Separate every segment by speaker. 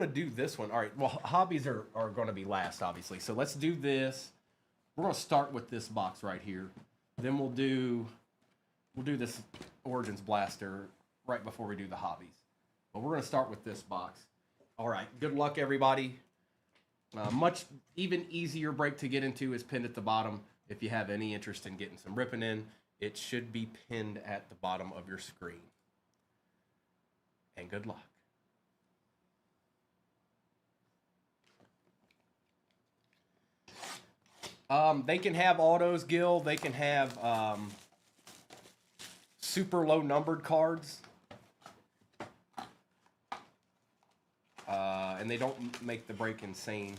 Speaker 1: to do this one. All right. Well, hobbies are going to be last, obviously. So let's do this. We're going to start with this box right here. Then we'll do this Origins Blaster right before we do the hobbies. But we're going to start with this box. All right. Good luck, everybody. Much even easier break to get into is pinned at the bottom. If you have any interest in getting some ripping in, it should be pinned at the bottom of your screen. And good luck. They can have autos, Gil. They can have super low numbered cards. And they don't make the break insane.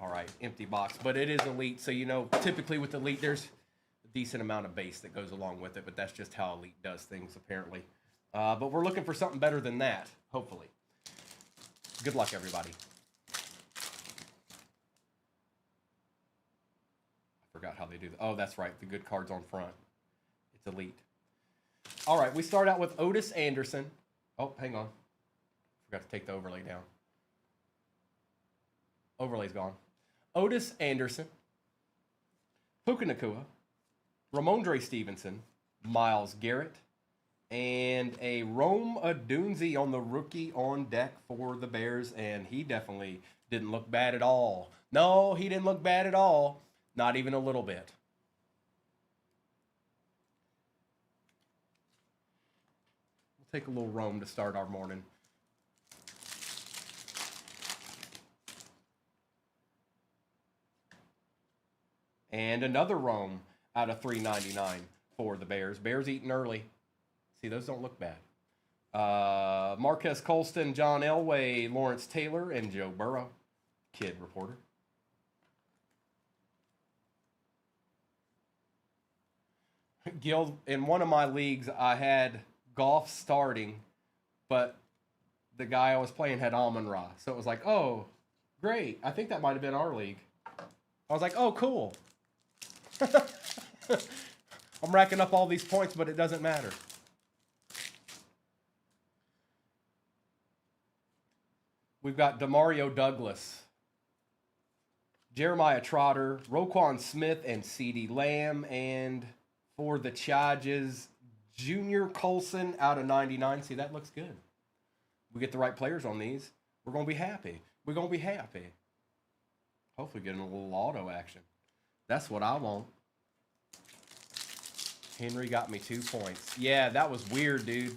Speaker 1: All right, empty box. But it is Elite, so you know, typically with Elite, there's a decent amount of base that goes along with it, but that's just how Elite does things, apparently. But we're looking for something better than that, hopefully. Good luck, everybody. Forgot how they do that. Oh, that's right. The good cards on front. It's Elite. All right, we start out with Otis Anderson. Oh, hang on. Forgot to take the overlay down. Overlay's gone. Otis Anderson. Puka Nacua. Ramondre Stevenson. Myles Garrett. And a Rome Odunze on the rookie on deck for the Bears. And he definitely didn't look bad at all. No, he didn't look bad at all. Not even a little bit. We'll take a little Rome to start our morning. And another Rome out of $3.99 for the Bears. Bears eating early. See, those don't look bad. Marquez Colston, John Elway, Lawrence Taylor, and Joe Burrow. Kid reporter. Gil, in one of my leagues, I had Goff starting, but the guy I was playing had Amon-Ra. So it was like, oh, great. I think that might have been our league. I was like, oh, cool. I'm racking up all these points, but it doesn't matter. We've got Demario Douglas, Jeremiah Trotter, Roquan Smith, and CeeDee Lamb, and for the Chargers, Junior Colson out of 99. See, that looks good. We get the right players on these. We're going to be happy. We're going to be happy. Hopefully getting a little auto action. That's what I want. Henry got me 2 points. Yeah, that was weird, dude.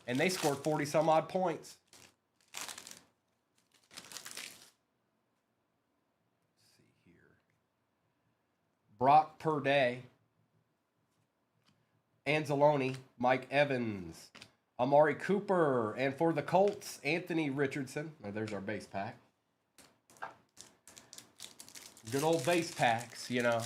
Speaker 1: And they scored 40-some odd points. Let's see here. Brock Purdy. Anzalone, Mike Evans, Amari Cooper, and for the Colts, Anthony Richardson. Now, there's our base pack. Good old base packs, you know.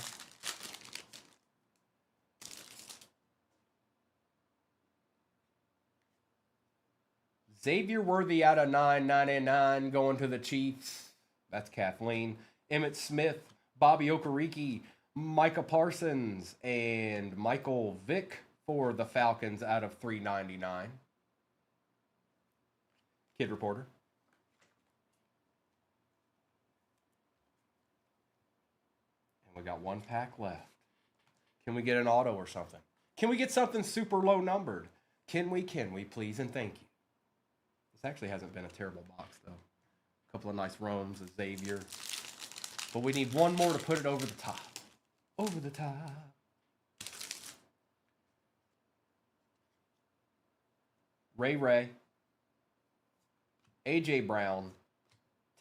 Speaker 1: Xavier Worthy out of $9.99 going to the Chiefs. That's Kathleen. Emmitt Smith, Bobby Okereke, Micah Parsons, and Michael Vick for the Falcons out of $3.99. Kid reporter. And we got one pack left. Can we get an auto or something? Can we get something super low numbered? Can we, please, and thank you. This actually hasn't been a terrible box, though. A couple of nice Romes, a Xavier. But we need one more to put it over the top. Over the top. Ray, A.J. Brown,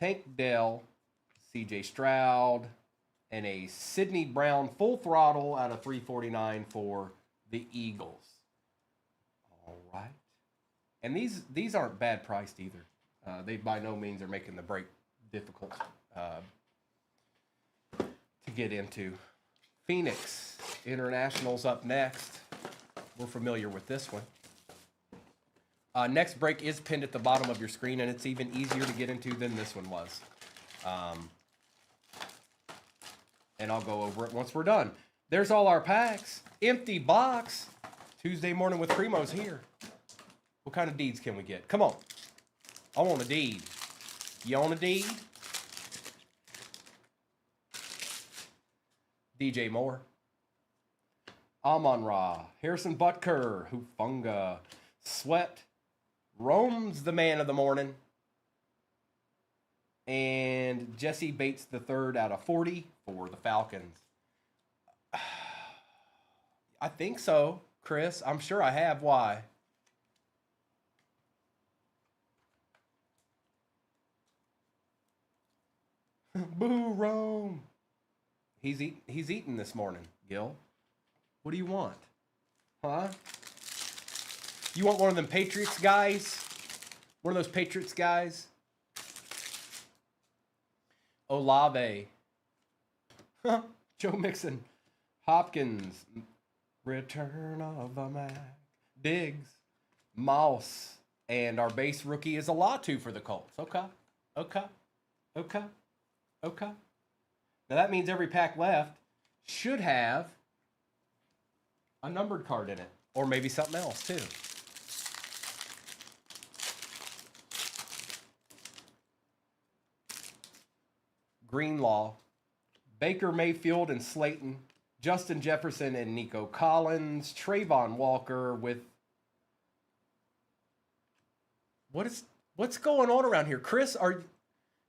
Speaker 1: Tank Dell, C.J. Stroud, and a Sidney Brown full throttle out of $3.49 for the Eagles. All right. And these aren't bad priced either. They by no means are making the break difficult to get into. Phoenix Internationals up next. We're familiar with this one. Next break is pinned at the bottom of your screen, and it's even easier to get into than this one was. And I'll go over it once we're done. There's all our packs. Empty box. Tuesday morning with Primo's here. What kind of deeds can we get? Come on. I want a deed. Yonadee. DJ Moore. Amon-Ra. Harrison Butker. Hufunga. Sweat. Rome's the man of the morning. And Jesse Bates the third out of 40 for the Falcons. I think so, Chris. I'm sure I have. Why? Boo, Rome. He's eating this morning, Gil. What do you want? Huh? You want one of them Patriots guys? One of those Patriots guys? Olave. Joe Mixon. Hopkins. Return of the Mac. Diggs. Mouse. And our base rookie is a Latu for the Colts. Okay. Now that means every pack left should have a numbered card in it. Or maybe something else too. Greenlaw, Baker Mayfield and Slayton, Justin Jefferson and Nico Collins, Trayvon Walker with... What's going on around here? Chris,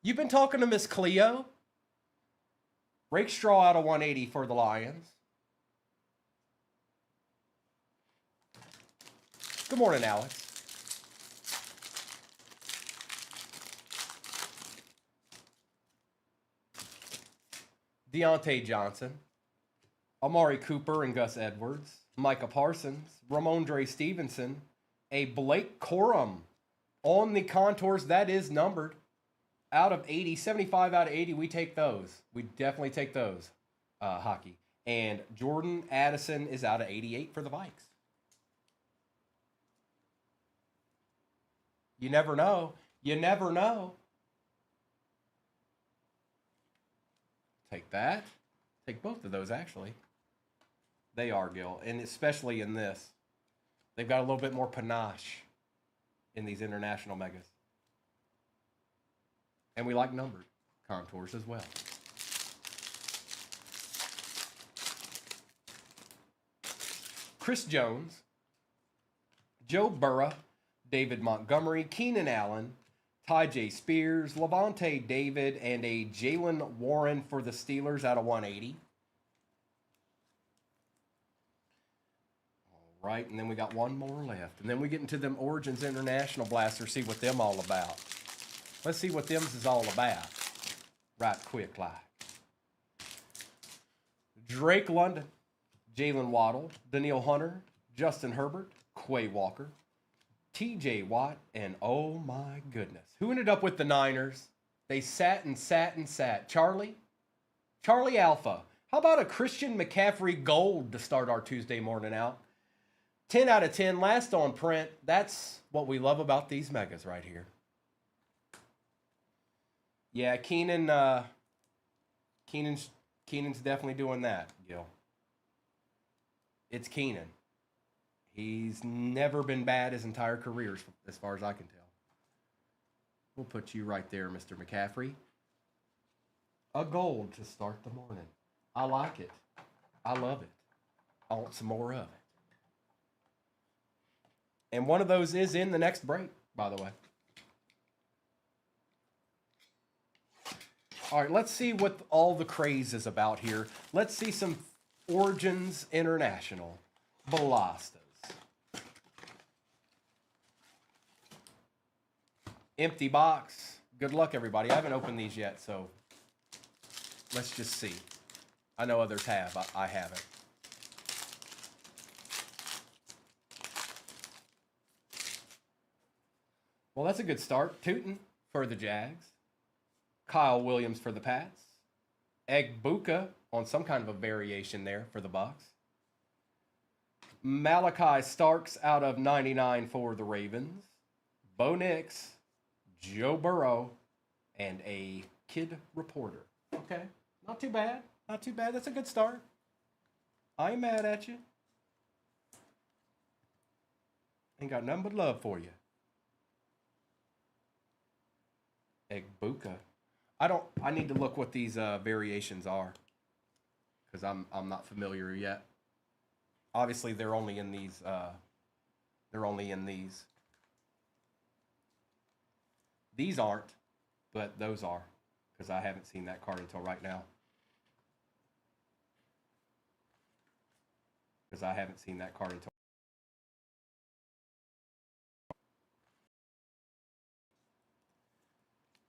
Speaker 1: you've been talking to Miss Cleo? Rakestraw out of 180 for the Lions. Good morning, Alex. Deontay Johnson, Amari Cooper and Gus Edwards, Micah Parsons, Ramondre Stevenson, a Blake Corum on the contours that is numbered out of 80, 75 out of 80. We take those. We definitely take those, hockey. And Jordan Addison is out of 88 for the Vikes. You never know. You never know. Take that. Take both of those, actually. They are, Gil. And especially in this. They've got a little bit more panache in these international megas. And we like numbered contours as well. Chris Jones, Joe Burrow, David Montgomery, Keenan Allen, Ty J. Spears, Levante David, and a Jalen Warren for the Steelers out of 180. All right, and then we got one more left. And then we get into them Origins International Blasters, see what them all about. Let's see what them's is all about. Right quick like. Drake London, Jalen Waddle, Daniil Hunter, Justin Herbert, Quay Walker, TJ Watt, and oh my goodness. Who ended up with the Niners? They sat and sat and sat. Charlie Alpha. How about a Christian McCaffrey gold to start our Tuesday morning out? 10 out of 10, last on print. That's what we love about these megas right here. Yeah, Keenan's definitely doing that, Gil. It's Keenan. He's never been bad his entire career, as far as I can tell. We'll put you right there, Mr. McCaffrey. A gold to start the morning. I like it. I love it. I want some more of it. And one of those is in the next break, by the way. All right, let's see what all the craze is about here. Let's see some Origins International Ballastas. Empty box. Good luck, everybody. I haven't opened these yet, so let's just see. I know others have. I haven't. Well, that's a good start. Tootin for the Jags. Kyle Williams for the Pats. Egbuka on some kind of a variation there for the Bucks. Malachi Starks out of 99 for the Ravens. Bo Nix, Joe Burrow, and a Kid Reporter. Okay, not too bad. Not too bad. That's a good start. I ain't mad at you. Ain't got nothing but love for you. Egbuka. I need to look what these variations are because I'm not familiar yet. Obviously, they're only in these. They're only in these. These aren't, but those are because I haven't seen that card until right now. Because I haven't seen that card until.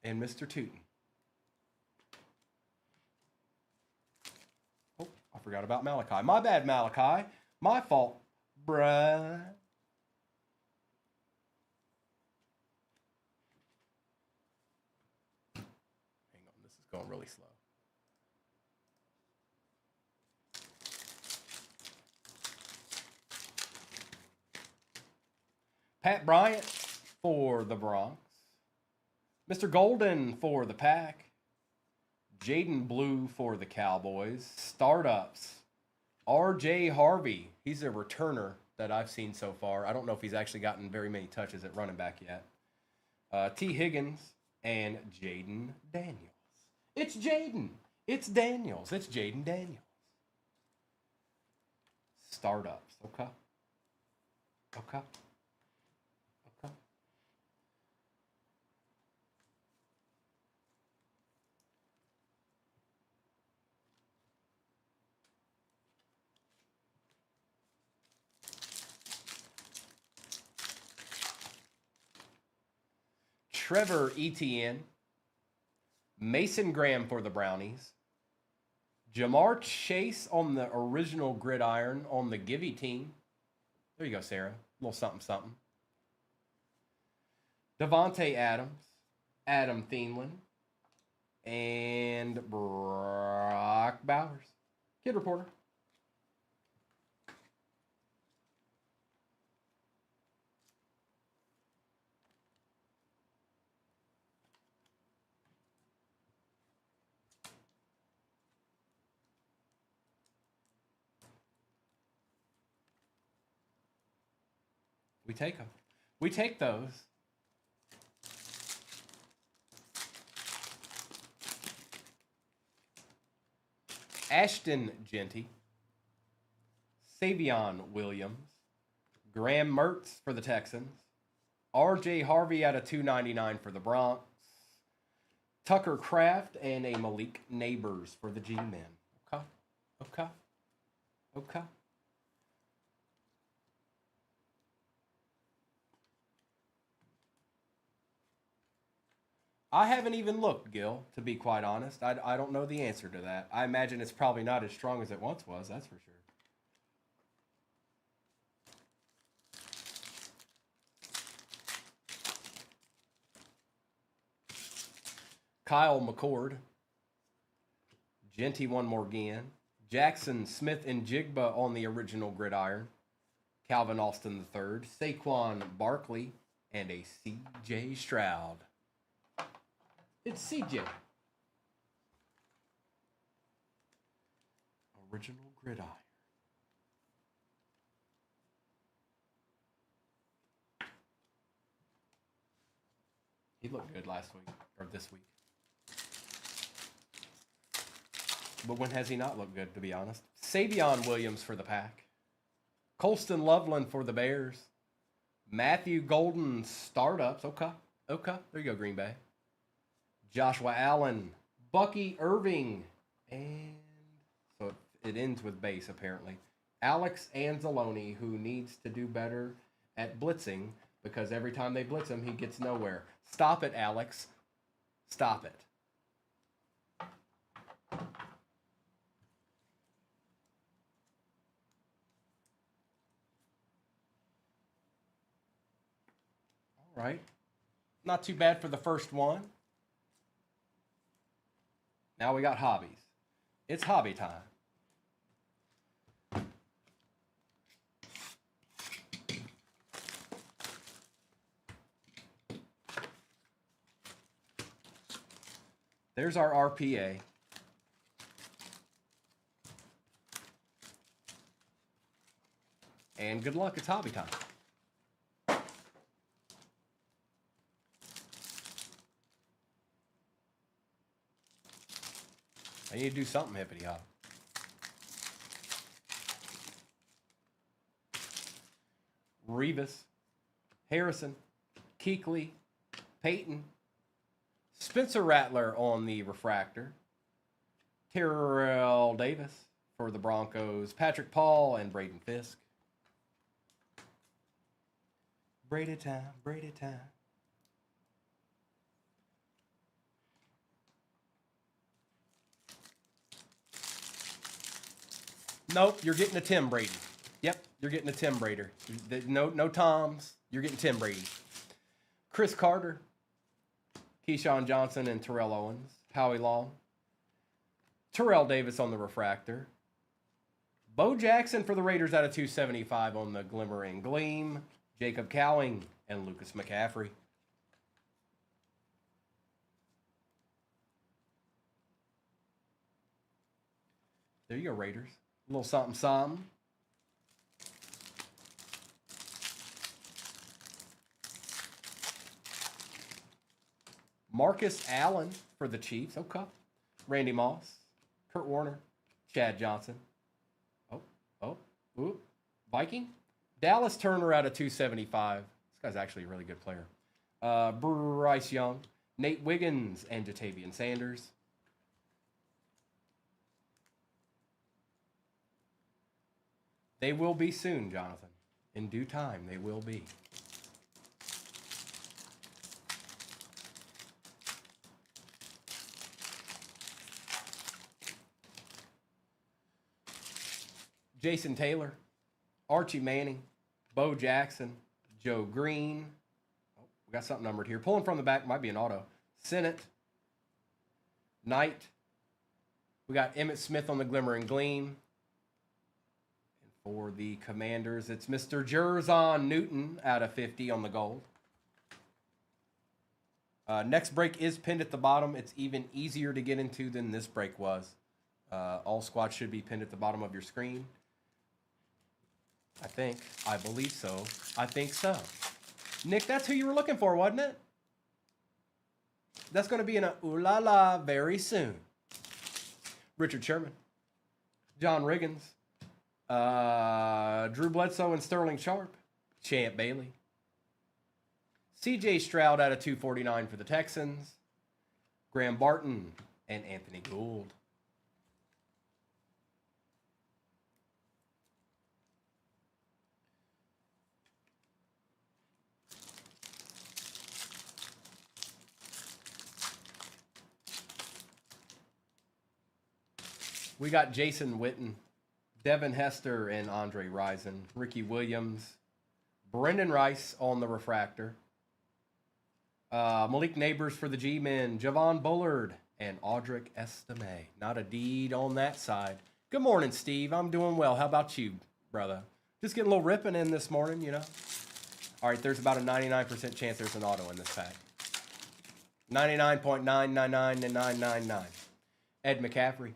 Speaker 1: And Mr. Tootin. Oh, I forgot about Malachi. My bad, Malachi. My fault, bruh. Hang on, this is going really slow. Pat Bryant for the Bronx. Mr. Golden for the Pack. Jaden Blue for the Cowboys. Startups. R.J. Harvey. He's a returner that I've seen so far. I don't know if he's actually gotten very many touches at running back yet. T. Higgins and Jaden Daniels. It's Jaden. It's Daniels. It's Jaden Daniels. Startups. Okay. Okay. Okay. Trevor Etienne. Mason Graham for the Brownies. Jamar Chase on the original gridiron on the Givey team. There you go, Sarah. A little something, something. Devontae Adams. Adam Thielen. And Brock Bowers. Kid Reporter. We take them. We take those. Ashton Genty. Savion Williams. Graham Mertz for the Texans. R.J. Harvey out of $2.99 for the Bronx. Tucker Kraft and a Malik Neighbors for the G-Men. Okay. Okay. Okay. I haven't even looked, Gil, to be quite honest. I don't know the answer to that. I imagine it's probably not as strong as it once was, that's for sure. Kyle McCord. Genty one more again. Jackson Smith and Jigba on the original gridiron. Calvin Austin III. Saquon Barkley. And a C.J. Stroud. It's C.J. Original gridiron. He looked good last week, or this week. But when has he not looked good, to be honest? Savion Williams for the Pack. Colston Loveland for the Bears. Matthew Golden startups. Okay. Okay. There you go, Green Bay. Joshua Allen. Bucky Irving. And so it ends with base, apparently. Alex Anzalone, who needs to do better at blitzing because every time they blitz him, he gets nowhere. Stop it, Alex. Stop it. All right. Not too bad for the first one. Now we got hobbies. It's hobby time. There's our RPA. And good luck, it's hobby time. I need to do something hippity hop. Revis, Harrison, Keekly, Peyton, Spencer Rattler on the refractor, Terrell Davis for the Broncos, Patrick Paul, and Braden Fisk. Brady time, Brady time. Nope, you're getting a Tim Brady. Yep, you're getting a Tim Brader. No Toms. You're getting Tim Brady. Chris Carter, Keyshawn Johnson, and Terrell Owens. Howie Long. Terrell Davis on the refractor. Bo Jackson for the Raiders out of 275 on the Glimmer and Gleam. Jacob Cowing and Lucas McCaffrey. There you go, Raiders. A little something, something. Marcus Allen for the Chiefs. Okay. Randy Moss. Kurt Warner. Chad Johnson. Ooh. Viking. Dallas Turner out of 275. This guy's actually a really good player. Bryce Young. Nate Wiggins and Jatavian Sanders. They will be soon, Jonathan. In due time, they will be. Jason Taylor, Archie Manning, Bo Jackson, Joe Green. Oh, we got something numbered here. Pulling from the back, might be an auto. Sennett, Knight. We got Emmitt Smith on the Glimmer and Gleam. And for the Commanders, it's Mr. Jerzon Newton out of 50 on the gold. Next break is pinned at the bottom. It's even easier to get into than this break was. All squads should be pinned at the bottom of your screen. I believe so. I think so. Nick, that's who you were looking for, wasn't it? That's going to be in a ooh la la very soon. Richard Sherman. John Riggins. Drew Bledsoe and Sterling Sharp. Champ Bailey. C.J. Stroud out of 249 for the Texans. Graham Barton and Anthony Gould. We got Jason Witten, Devin Hester, and Andre Rison. Ricky Williams, Brendan Rice on the refractor. Malik Neighbors for the G-Men, Javon Bullard, and Audric Estime. Not a deed on that side. Good morning, Steve. I'm doing well. How about you, brother? Just getting a little ripping in this morning, you know. All right, there's about a 99% chance there's an auto in this pack. 99.999 Ed McCaffrey.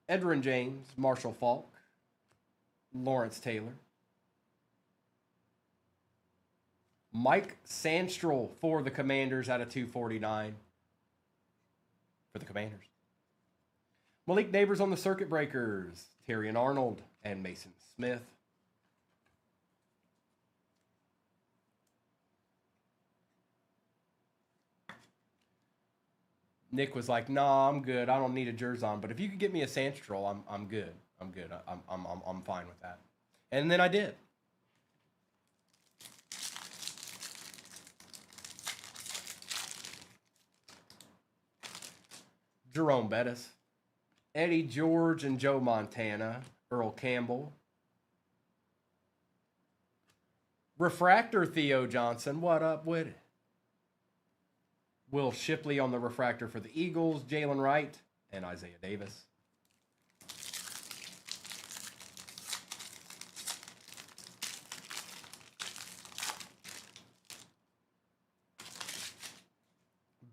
Speaker 1: Edgerrin James, Marshall Faulk, Lawrence Taylor. Mike Sandstrel for the Commanders out of 249 for the Commanders. Malik Neighbors on the Circuit Breakers, Terrion Arnold and Mason Smith. Nick was like, "Nah, I'm good. I don't need a Jerzon, but if you could get me a Sandstrel, I'm good. I'm good. I'm fine with that." And then I did. Jerome Bettis, Eddie George and Joe Montana, Earl Campbell. Refractor Theo Johnson, what up with it? Will Shipley on the refractor for the Eagles, Jalen Wright, and Isaiah Davis.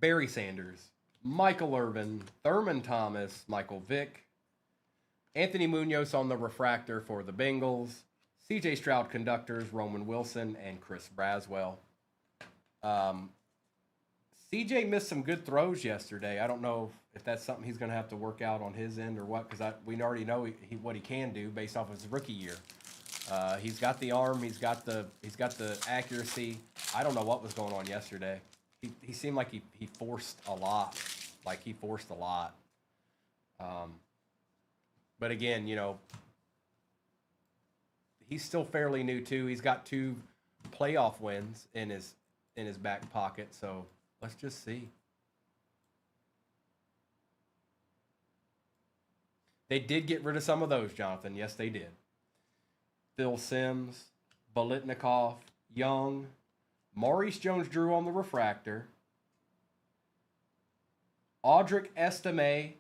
Speaker 1: Barry Sanders, Michael Irvin, Thurman Thomas, Michael Vick, Anthony Munoz on the refractor for the Bengals, C.J. Stroud conductors, Roman Wilson, and Chris Braswell. CJ missed some good throws yesterday. I don't know if that's something he's going to have to work out on his end or what, because we already know what he can do based off of his rookie year. He's got the arm. He's got the accuracy. I don't know what was going on yesterday. He seemed like he forced a lot. Like he forced a lot. But again, you know, he's still fairly new too. He's got 2 playoff wins in his back pocket. So let's just see. They did get rid of some of those, Jonathan. Yes, they did. Phil Simms, Bolitnikov, Young, Maurice Jones-Drew on the refractor, Audric Estime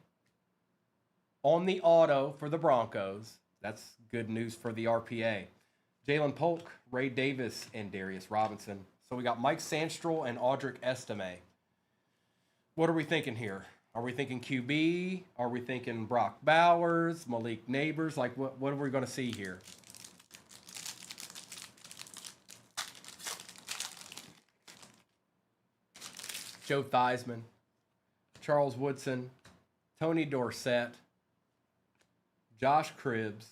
Speaker 1: on the auto for the Broncos. That's good news for the RPA. Jalen Polk, Ray Davis, and Darius Robinson. So we got Mike Sandstrel and Audric Estime. What are we thinking here? Are we thinking QB? Are we thinking Brock Bowers, Malik Neighbors? Like, what are we going to see here? Joe Theismann, Charles Woodson, Tony Dorsett, Josh Cribbs,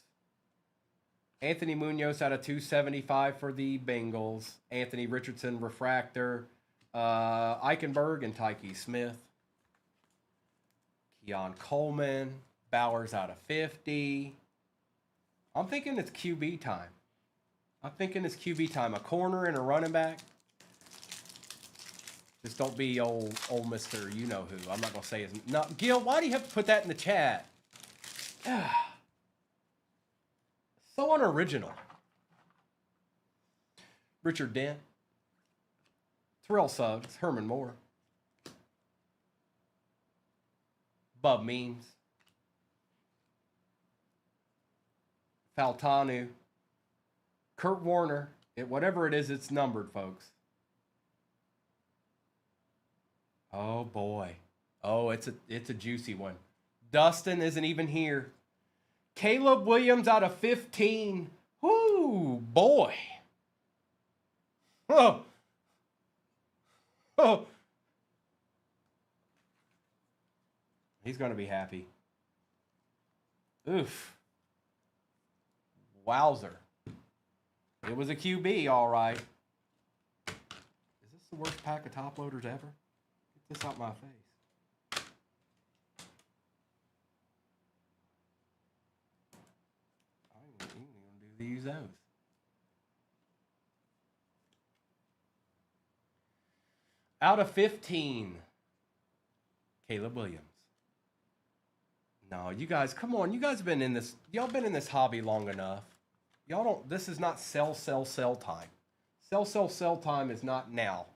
Speaker 1: Anthony Munoz out of 275 for the Bengals, Anthony Richardson, refractor, Eichenberg and Tyke Smith, Keon Coleman, Bowers out of 50. I'm thinking it's QB time. A corner and a running back. Just don't be old Mr. You know who. I'm not gonna say his. No, Gil, why do you have to put that in the chat? So unoriginal. Richard Dent, Terrell Suggs, Herman Moore, Bub Means, Faltanu, Kurt Warner. Whatever it is, it's numbered, folks. Oh boy. Oh, it's a juicy one. Dustin isn't even here. Caleb Williams out of 15. Whoo, boy. Oh. Oh. He's going to be happy. Oof. Wowzer. It was a QB, all right. Is this the worst pack of top loaders ever? Get this out my face. I ain't even going to use those. Out of 15, Caleb Williams. No, you guys, come on. You guys have been in this. Y'all been in this hobby long enough. Y'all don't. This is not sell time. Sell time is not now.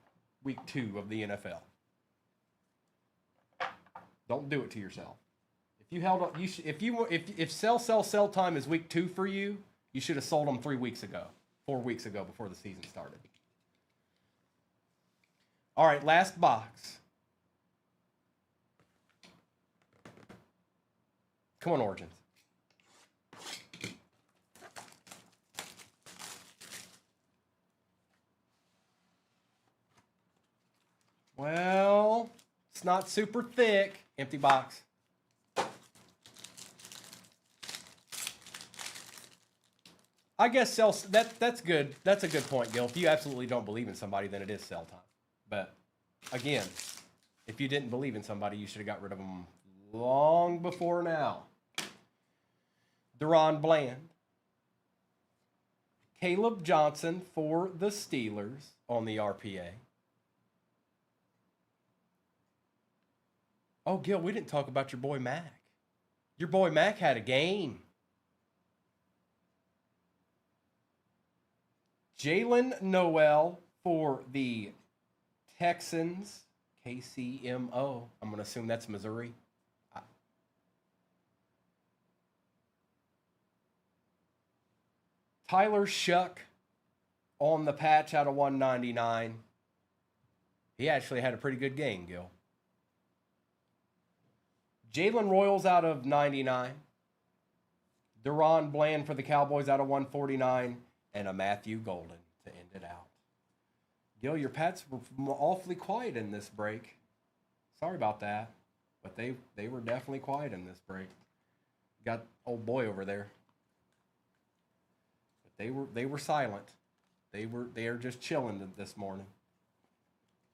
Speaker 1: Week 2 of the NFL. Don't do it to yourself. If you held up, if sell time is week 2 for you, you should have sold them 4 weeks ago before the season started. All right, last box. Come on, Origins. Well, it's not super thick. Empty box. I guess that's good. That's a good point, Gil. If you absolutely don't believe in somebody, then it is sell time. But again, if you didn't believe in somebody, you should have got rid of them long before now. Deron Bland. Caleb Johnson for the Steelers on the RPA. Oh, Gil, we didn't talk about your boy Mac. Your boy Mac had a game. Jalen Noel for the Texans. KCMO. I'm going to assume that's Missouri. Tyler Shuck on the patch out of 199. He actually had a pretty good game, Gil. Jalen Royals out of 99. Deron Bland for the Cowboys out of 149. And a Matthew Golden to end it out. Gil, your pets were awfully quiet in this break. Sorry about that, but they were definitely quiet in this break. Got old boy over there, but they were silent. They are just chilling this morning.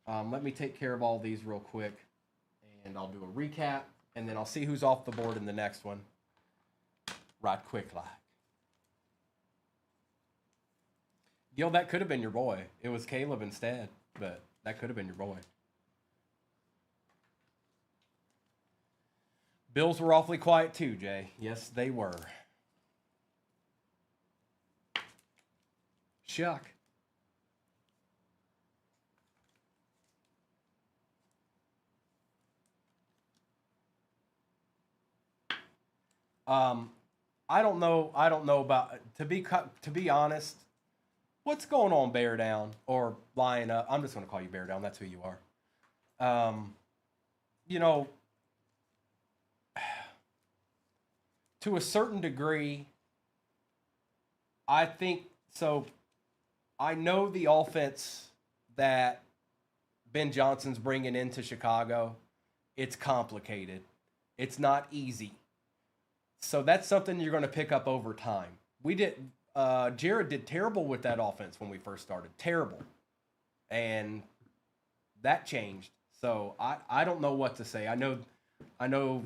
Speaker 1: Let me take care of all these real quick, and I'll do a recap, and then I'll see who's off the board in the next one. Right quick like. Gil, that could have been your boy. It was Caleb instead, but that could have been your boy. Bills were awfully quiet too, Jay. Yes, they were. Shuck. I don't know. I don't know about to be honest. What's going on, Bear Down or Lion Up? I'm just going to call you Bear Down. That's who you are. You know, to a certain degree, I think so. I know the offense that Ben Johnson's bringing into Chicago. It's complicated. It's not easy. So that's something you're going to pick up over time. We did. Jared did terrible with that offense when we first started. Terrible, and that changed. So I don't know what to say. I know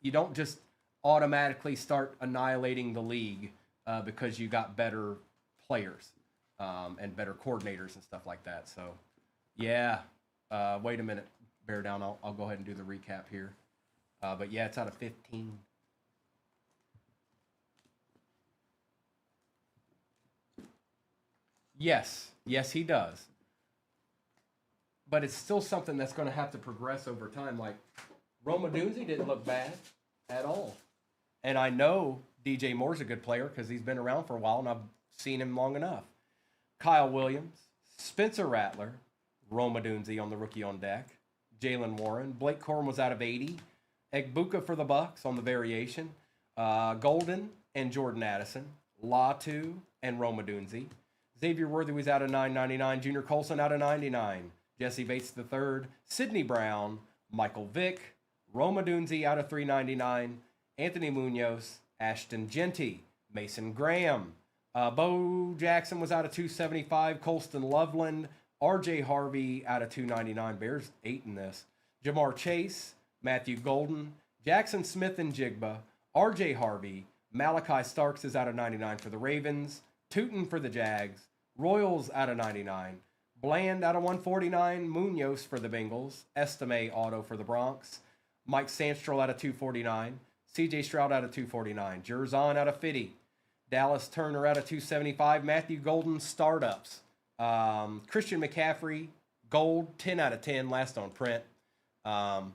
Speaker 1: you don't just automatically start annihilating the league because you got better players and better coordinators and stuff like that. So yeah, wait a minute, bear down. I'll go ahead and do the recap here. But yeah, it's out of 15. Yes, he does. But it's still something that's going to have to progress over time. Like Roma Dunzi didn't look bad at all. And I know DJ Moore's a good player because he's been around for a while and I've seen him long enough. Kyle Williams, Spencer Rattler, Roma Dunzi on the rookie on deck, Jalen Warren, Blake Corum was out of 80, Egbuka for the Bucks on the variation, Golden and Jordan Addison, Latu and Roma Dunzi. Xavier Worthy was out of 999. Junior Colson out of 99. Jesse Bates III. Sidney Brown. Michael Vick. Roma Dunzi out of 399. Anthony Munoz. Ashton Genty. Mason Graham. Bo Jackson was out of 275. Colston Loveland. RJ Harvey out of 299. Bears 8 in this. Jamar Chase. Matthew Golden. Jackson Smith and Jigba. RJ Harvey. Malachi Starks is out of 99 for the Ravens. Tootin for the Jags. Royals out of 99. Bland out of 149. Munoz for the Bengals. Estime auto for the Bronx. Mike Sandstrel out of 249. CJ Stroud out of 249. Jerzon out of 50. Dallas Turner out of 275. Matthew Golden startups. Christian McCaffrey gold 10 out of 10 last on print. Jalen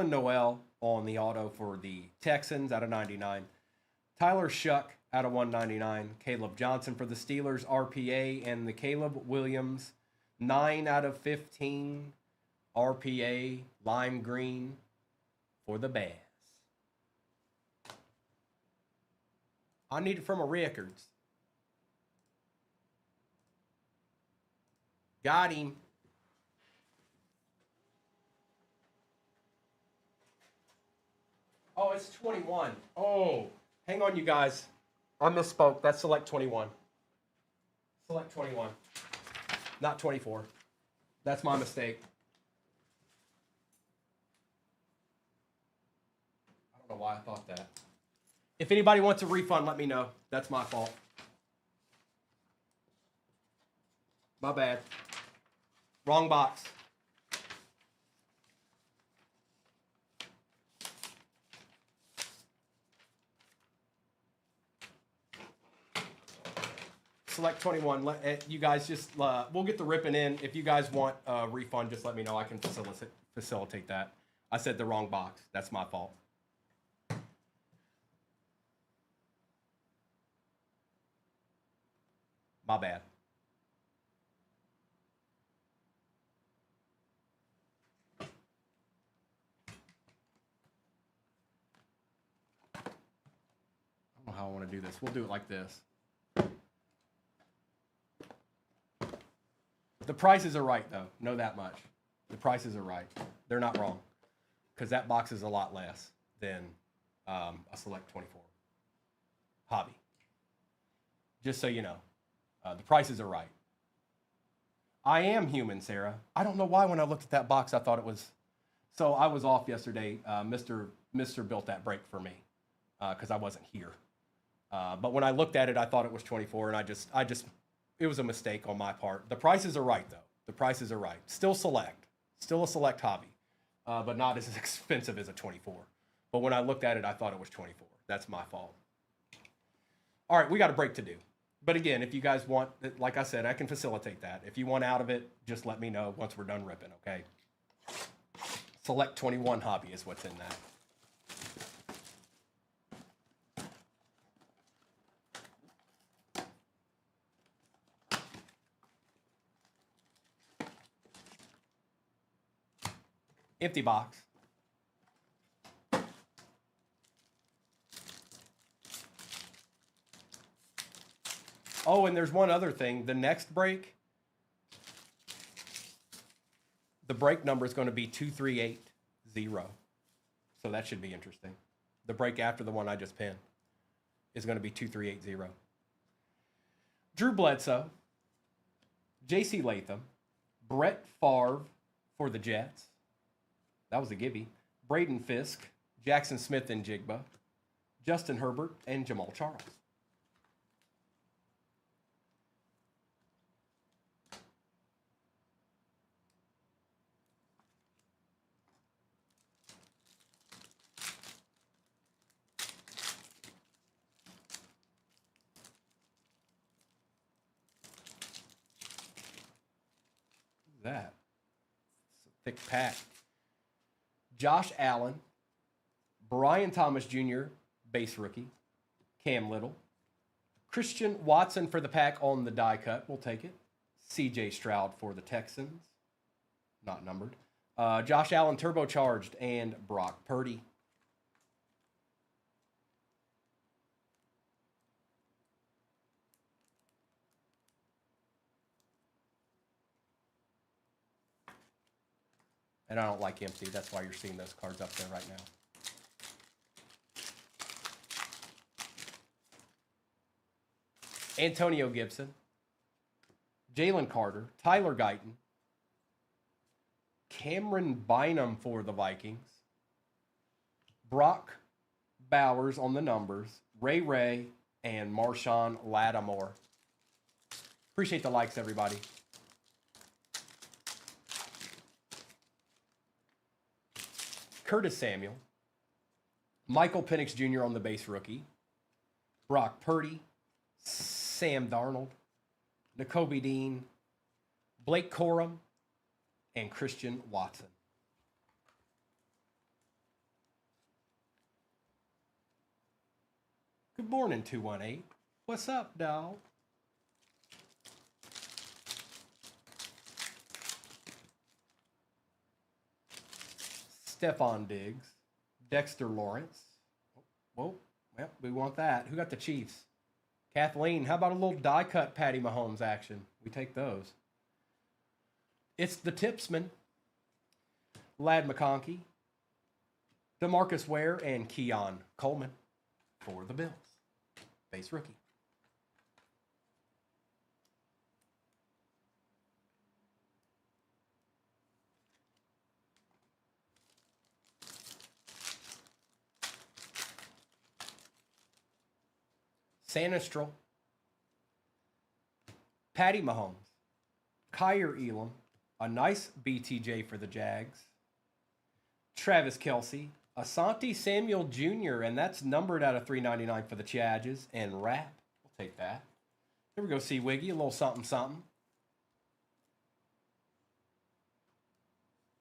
Speaker 1: Noel on the auto for the Texans out of 99. Tyler Shuck out of 199. Caleb Johnson for the Steelers, RPA, and the Caleb Williams, 9 out of 15, RPA, lime green for the Bears. I need it from a records. Got him. Oh, it's 21. Oh, hang on, you guys. I misspoke. That's select 21. Select 21. Not 24. That's my mistake. I don't know why I thought that. If anybody wants a refund, let me know. That's my fault. My bad. Wrong box. Select 21. You guys just, we'll get the ripping in. If you guys want a refund, just let me know. I can facilitate that. I said the wrong box. That's my fault. My bad. I don't know how I want to do this. We'll do it like this. The prices are right, though. Know that much. The prices are right. They're not wrong. Because that box is a lot less than a Select 24 hobby. Just so you know. The prices are right. I am human, Sarah. I don't know why when I looked at that box I thought it was... So I was off yesterday. Mr. built that break for me because I wasn't here. But when I looked at it, I thought it was 24, and I just, it was a mistake on my part. The prices are right, though. The prices are right. Still Select. Still a Select hobby, but not as expensive as a 24. But when I looked at it, I thought it was 24. That's my fault. All right, we got a break to do. But again, if you guys want, like I said, I can facilitate that. If you want out of it, just let me know once we're done ripping, okay? Select 21 hobby is what's in that. Empty box. Oh, and there's one other thing. The next break, the break number is going to be 2380. So that should be interesting. The break after the one I just pinned is going to be 2380. Drew Bledsoe, J.C. Latham, Brett Favre for the Jets. That was a gimme. Braden Fisk, Jackson Smith and Jigba, Justin Herbert, and Jamal Charles. That. It's a thick pack. Josh Allen, Brian Thomas Jr., base rookie, Cam Little, Christian Watson for the pack on the die cut. We'll take it. C.J. Stroud for the Texans, not numbered. Josh Allen turbocharged and Brock Purdy. And I don't like empty. That's why you're seeing those cards up there right now. Antonio Gibson, Jalen Carter, Tyler Guyton, Cameron Bynum for the Vikings, Brock Bowers on the numbers, Ray, and Marshawn Lattimore. Appreciate the likes, everybody. Curtis Samuel, Michael Penix Jr. on the base rookie, Brock Purdy, Sam Darnold, Nakobe Dean, Blake Corum, and Christian Watson. Good morning, 218. What's up, dawg? Stephon Diggs, Dexter Lawrence. Whoa, well, we want that. Who got the Chiefs? Kathleen, how about a little die cut Patty Mahomes action? We take those. It's the Tipsman, Ladd McConkey, DeMarcus Ware, and Keon Coleman for the Bills. Base rookie. Sanistral, Patty Mahomes, Kyer Elam, a nice BTJ for the Jags, Travis Kelce, Asante Samuel Jr., and that's numbered out of 399 for the Chargers, and Rap. We'll take that. Here we go, C. Wiggy, a little something, something.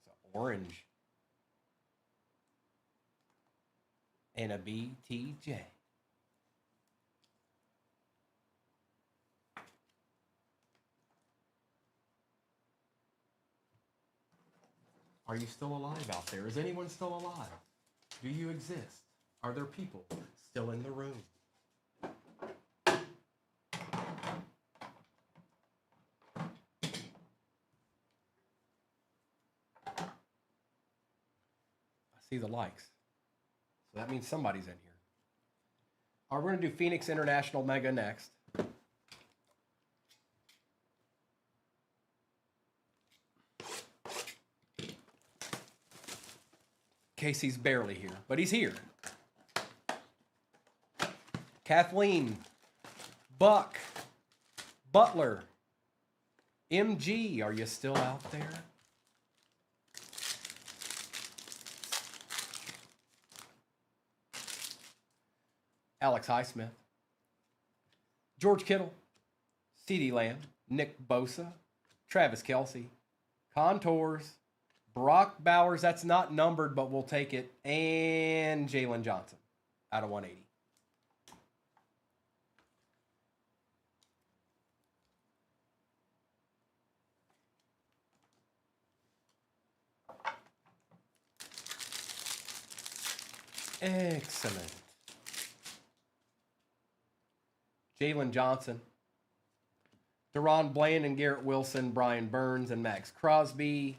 Speaker 1: It's orange. And a BTJ. Are you still alive out there? Is anyone still alive? Do you exist? Are there people still in the room? see the likes. So that means somebody's in here. All right, we're going to do Phoenix International Mega next. Casey's barely here, but he's here. Kathleen, Buck, Butler, MG, are you still out there? Alex Highsmith, George Kittle, CeeDee Lamb, Nick Bosa, Travis Kelce, Contours, Brock Bowers, that's not numbered, but we'll take it, and Jalen Johnson out of 180. Excellent. Jalen Johnson, Deron Bland and Garrett Wilson, Brian Burns and Max Crosby,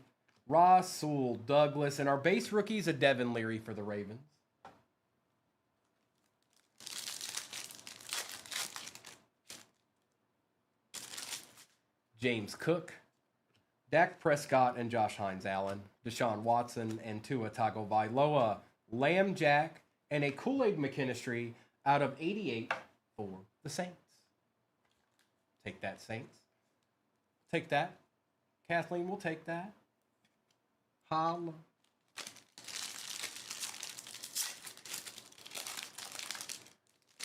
Speaker 1: Rasul Douglas, and our base rookies, a Devin Leary for the Ravens. James Cook, Dak Prescott and Josh Hines-Allen, Deshaun Watson and Tua Tagovailoa, Lamb Jack, and a Kool-Aid McKinstry out of 88 for the Saints. Take that, Saints. Take that. Kathleen will take that. Holla.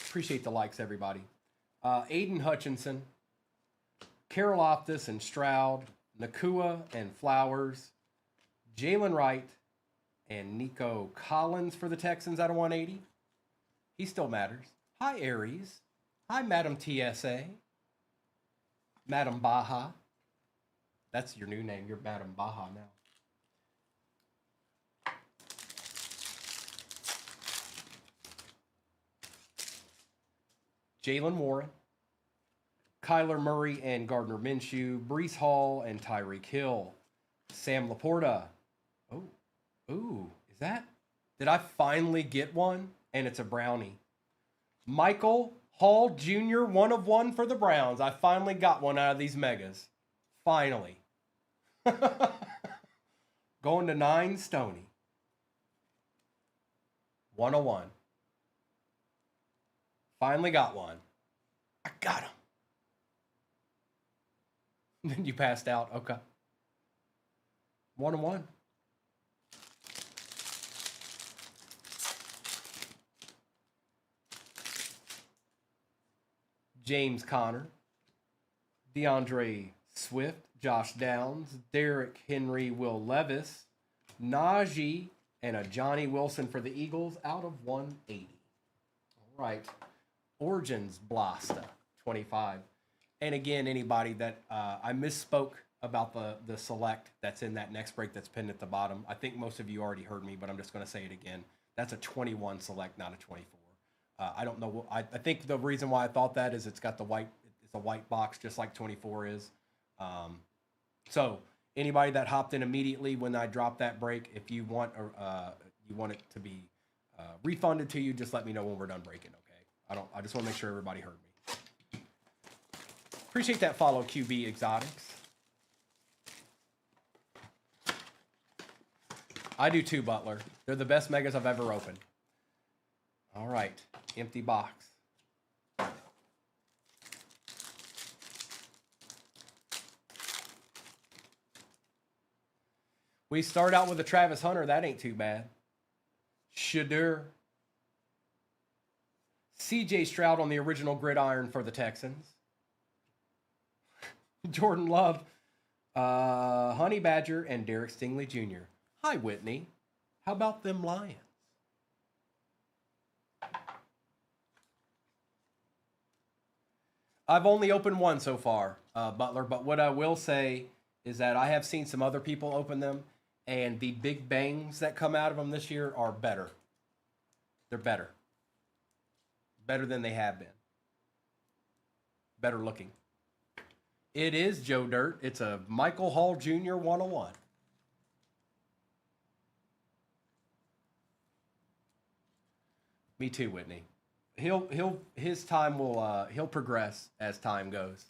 Speaker 1: Appreciate the likes, everybody. Aiden Hutchinson, Carol Optis and Stroud, Nakua and Flowers, Jalen Wright, and Nico Collins for the Texans out of 180. He still matters. Hi, Aries. Hi, Madam TSA. Madam Baja. That's your new name. You're Madam Baja now. Jalen Warren, Kyler Murray and Gardner Minshew, Breece Hall and Tyreek Hill, Sam Laporta. Ooh, is that? Did I finally get one? And it's a brownie. Michael Hall Jr., 1 of 1 for the Browns. I finally got one out of these megas. Finally. Going to 9 Stony. 101. Finally got one. I got him. Then you passed out. Okay. 101. James Conner, DeAndre Swift, Josh Downs, Derrick Henry, Will Levis, Najee, and a Johnny Wilson for the Eagles out of 180. All right. Origins Blasta, 25. And again, anybody that I misspoke about the select that's in that next break that's pinned at the bottom. I think most of you already heard me, but I'm just going to say it again. That's a 21 select, not a 24. I don't know. I think the reason why I thought that is it's got the white. It's a white box, just like 24 is. So anybody that hopped in immediately when I dropped that break, if you want it to be refunded to you, just let me know when we're done breaking. Okay. I just want to make sure everybody heard me. Appreciate that follow, QB Exotics. I do too, Butler. They're the best megas I've ever opened. All right. Empty box. We start out with a Travis Hunter. That ain't too bad. Shadur. CJ Stroud on the original gridiron for the Texans. Jordan Love, Honey Badger, and Derek Stingley Jr. Hi, Whitney. How about them Lions? I've only opened one so far, Butler, but what I will say is that I have seen some other people open them, and the big bangs that come out of them this year are better. They're better. Better than they have been. Better looking. It is Joe Dirt. It's a Michael Hall Jr. 101. Me too, Whitney. His time will he'll progress as time goes.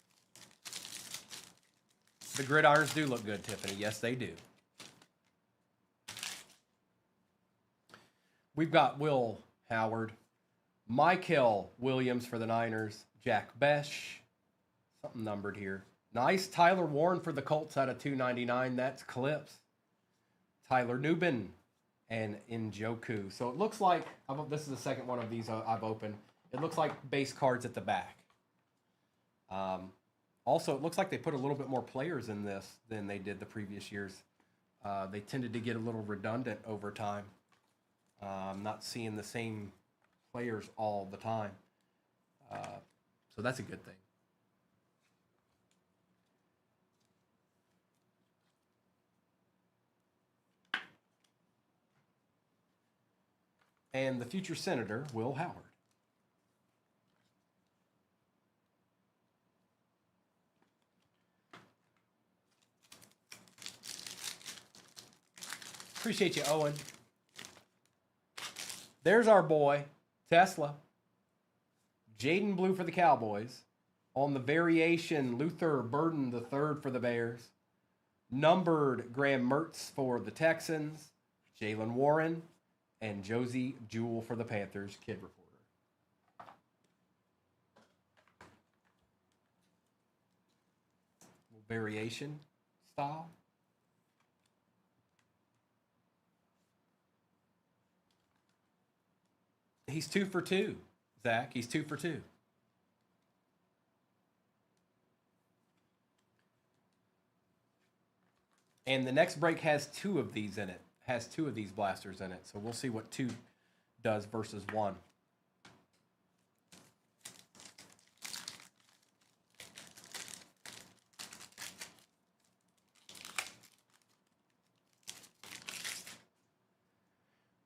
Speaker 1: The gridirons do look good, Tiffany. Yes, they do. We've got Will Howard, Michael Williams for the Niners, Jack Besh, something numbered here. Nice Tyler Warren for the Colts out of 299. That's Clips. Tyler Newbin and Njoku. So it looks like this is the second one of these I've opened. It looks like base cards at the back. Also, it looks like they put a little bit more players in this than they did the previous years. They tended to get a little redundant over time. Not seeing the same players all the time. So that's a good thing. And the future Senator, Will Howard. Appreciate you, Owen. There's our boy, Tesla. Jaden Blue for the Cowboys. On the variation, Luther Burden III for the Bears. Numbered Graham Mertz for the Texans. Jalen Warren. And Josie Jewell for the Panthers, Kid Reporter. Variation style. He's 2 for 2, Zach. He's 2 for 2. And the next break has 2 of these in it. Has 2 of these blasters in it. So we'll see what 2 does versus 1.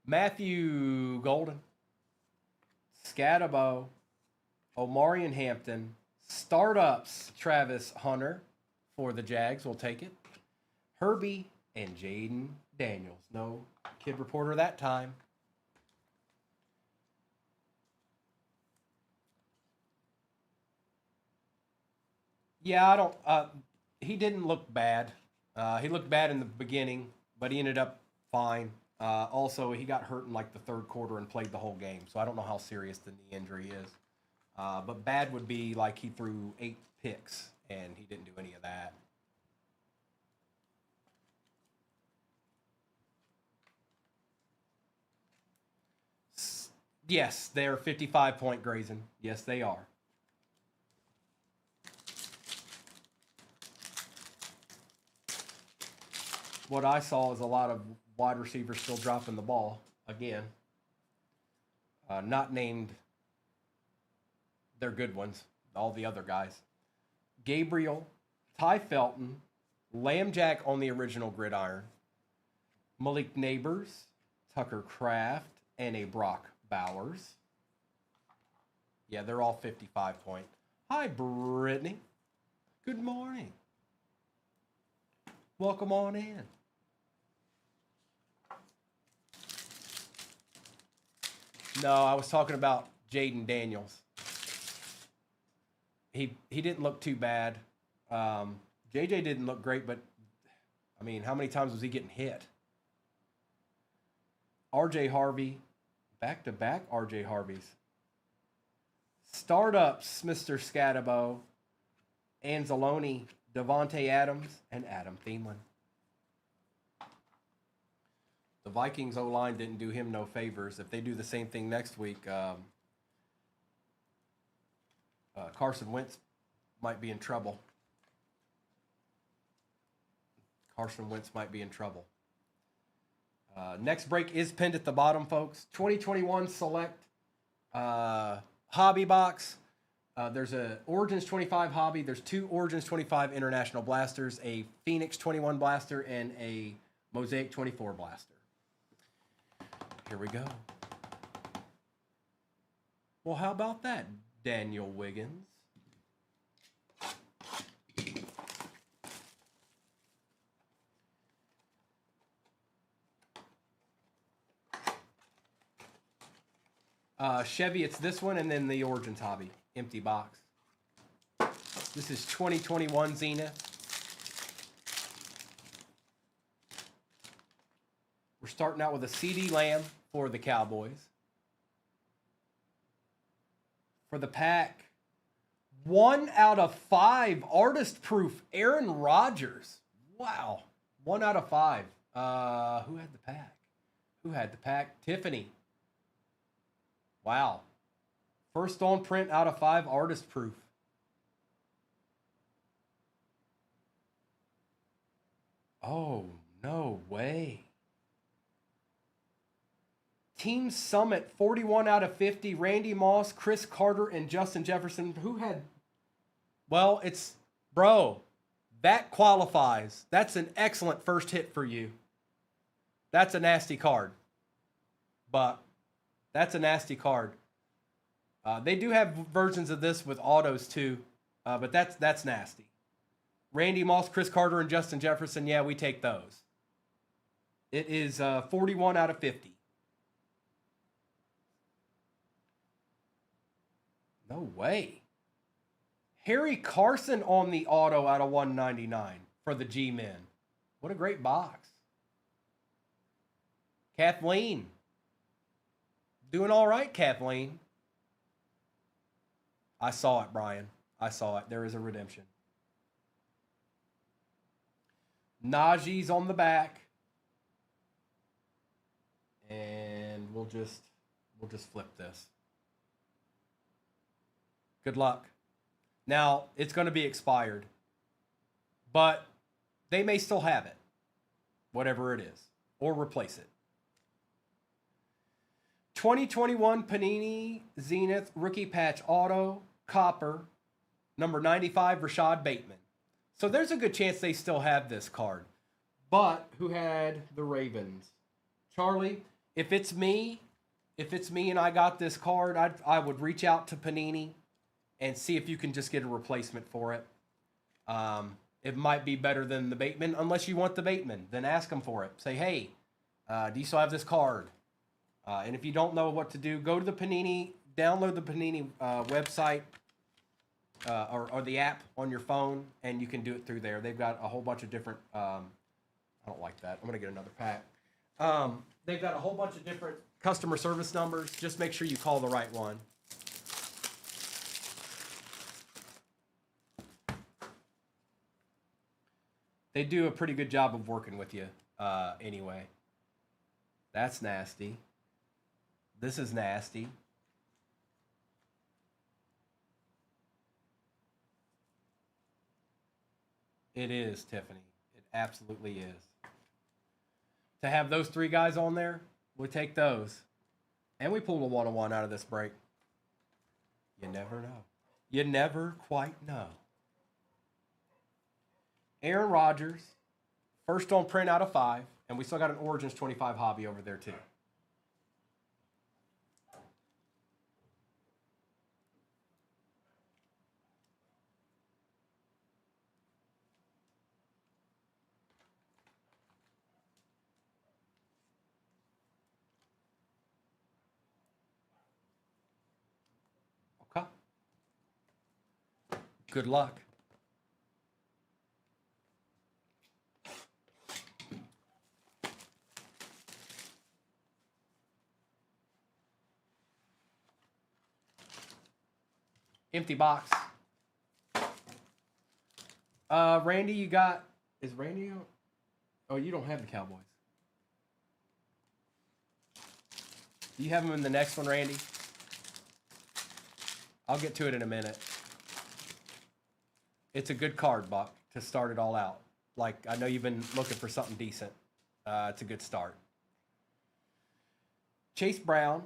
Speaker 1: Matthew Golden, Scatabo, Omarion Hampton, Startups, Travis Hunter for the Jags. We'll take it. Herbie and Jaden Daniels. No Kid Reporter that time. Yeah, I don't. He didn't look bad. He looked bad in the beginning, but he ended up fine. Also, he got hurt in like the third quarter and played the whole game, so I don't know how serious the knee injury is. But bad would be like he threw 8 picks and he didn't do any of that. Yes, they're 55-point grazing. Yes, they are. What I saw is a lot of wide receivers still dropping the ball again. Not named. They're good ones. All the other guys. Gabriel, Ty Felton, Lamb Jack on the original gridiron, Malik Neighbors, Tucker Kraft, and a Brock Bowers. Yeah, they're all 55-point. Hi, Brittany. Good morning. Welcome on in. No, I was talking about Jaden Daniels. He didn't look too bad. JJ didn't look great, but I mean, how many times was he getting hit? RJ Harvey, back-to-back RJ Harveys. Startups, Mr. Scatabo, Anzalone, Devontae Adams, and Adam Thielen. The Vikings O-line didn't do him no favors. If they do the same thing next week, Carson Wentz might be in trouble. Carson Wentz might be in trouble. Next break is pinned at the bottom, folks. 2021 Select Hobby Box. There's a Origins 25 Hobby. There's 2 Origins 25 International Blasters, a Phoenix 21 Blaster, and a Mosaic 24 Blaster. Here we go. Well, how about that, Daniel Wiggins? Chevy, it's this one, and then the Origins Hobby. Empty box. This is 2021 Zenith. We're starting out with a CD Lamb for the Cowboys. For the pack, 1 out of 5 artist proof Aaron Rodgers. Wow. 1 out of 5. Who had the pack? Who had the pack? Tiffany. Wow. First on print out of 5 artist proof. Oh, no way. Team Summit, 41 out of 50. Randy Moss, Chris Carter, and Justin Jefferson. Who had... Well, it's... Bro, that qualifies. That's an excellent first hit for you. That's a nasty card. But that's a nasty card. They do have versions of this with autos too. But that's nasty. Randy Moss, Chris Carter, and Justin Jefferson. Yeah, we take those. It is 41 out of 50. No way. Harry Carson on the auto out of 199 for the G-Men. What a great box. Kathleen. Doing all right, Kathleen. I saw it, Brian. I saw it. There is a redemption. Najee's on the back. And we'll just flip this. Good luck. Now, it's going to be expired. But they may still have it. Whatever it is. Or replace it. 2021 Panini Zenith Rookie Patch Auto Copper number 95 Rashad Bateman. So there's a good chance they still have this card. But who had the Ravens? Charlie, if it's me and I got this card, I would reach out to Panini and see if you can just get a replacement for it. It might be better than the Bateman. Unless you want the Bateman, then ask them for it. Say, hey, do you still have this card? And if you don't know what to do, go to the Panini, download the Panini website or the app on your phone, and you can do it through there. They've got a whole bunch of different... I don't like that. I'm going to get another pack. They've got a whole bunch of different customer service numbers. Just make sure you call the right one. They do a pretty good job of working with you anyway. That's nasty. This is nasty. It is, Tiffany. It absolutely is. To have those 3 guys on there, we take those. And we pulled a 1-on-1 out of this break. You never know. You never quite know. Aaron Rodgers, first on print out of 5. And we still got an Origins 25 hobby over there too. Okay. Good luck. Empty box. Randy, you got... Is Randy... Oh, you don't have the Cowboys. Do you have them in the next one, Randy? I'll get to it in a minute. It's a good card, Buck, to start it all out. Like, I know you've been looking for something decent. It's a good start. Chase Brown.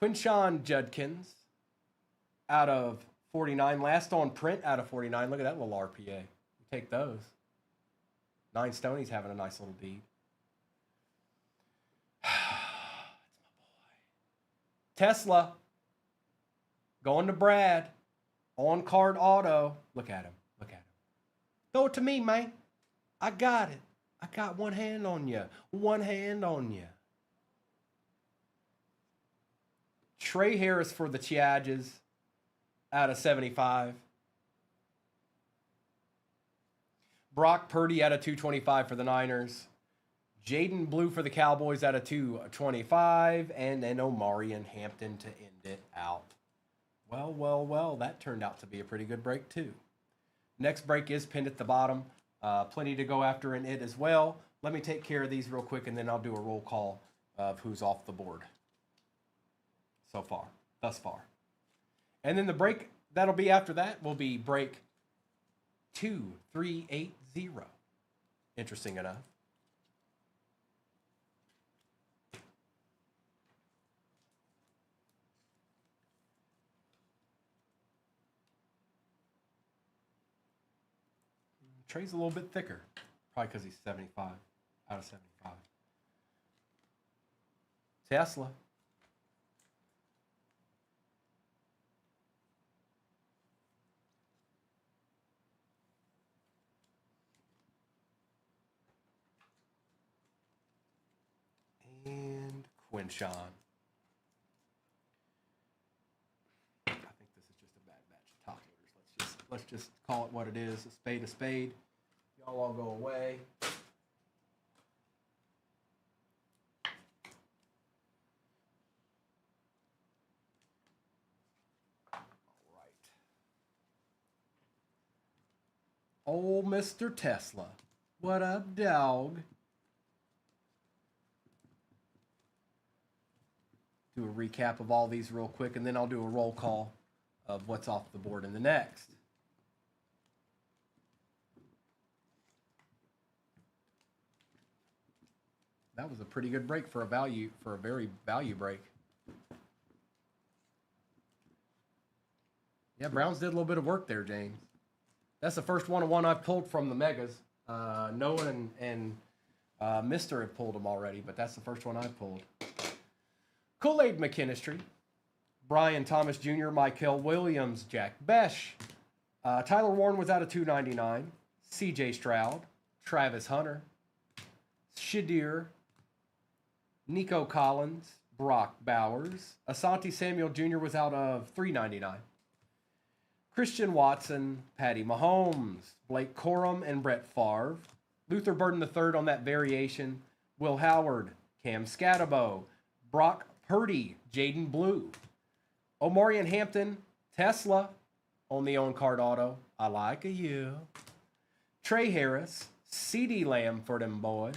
Speaker 1: Quinshawn Judkins. Out of 49. Last on print out of 49. Look at that little RPA. You take those. 9 Stoney's having a nice little bead. It's my boy. Tesla. Going to Brad. On card auto. Look at him. Look at him. Throw it to me, man. I got it. I got 1 hand on you. 1 hand on you. Trey Harris for the Chargers out of 75. Brock Purdy out of 225 for the Niners. Jaden Blue for the Cowboys out of 225. And then Omarion Hampton to end it out. Well, that turned out to be a pretty good break too. Next break is pinned at the bottom. Plenty to go after in it as well. Let me take care of these real quick, and then I'll do a roll call of who's off the board thus far. And then the break that'll be after that will be break 2380. Interesting enough. Trey's a little bit thicker. Probably because he's 75 out of 75. Tesla. And Quinshawn. I think this is just a bad batch of top loaders. Let's just call it what it is. A spade, a spade. Y'all all go away. Old Mr. Tesla. What up, dog? Do a recap of all these real quick, and then I'll do a roll call of what's off the board in the next. That was a pretty good break for a very value break. Yeah, Browns did a little bit of work there, James. That's the first one-on-one I've pulled from the Megas. Noah and Mister have pulled them already, but that's the first one I've pulled. Kool-Aid McKinstry, Brian Thomas Jr., Michael Williams, Jack Besh. Tyler Warren was out of 299. C.J. Stroud, Travis Hunter, Shadir, Nico Collins, Brock Bowers. Asante Samuel Jr. was out of 399. Christian Watson, Patty Mahomes, Blake Corum, and Brett Favre. Luther Burden III on that variation. Will Howard, Cam Scatabo, Brock Purdy, Jaden Blue. Omarion Hampton, Tesla on the on-card auto. I like you. Trey Harris, CeeDee Lamb for them boys.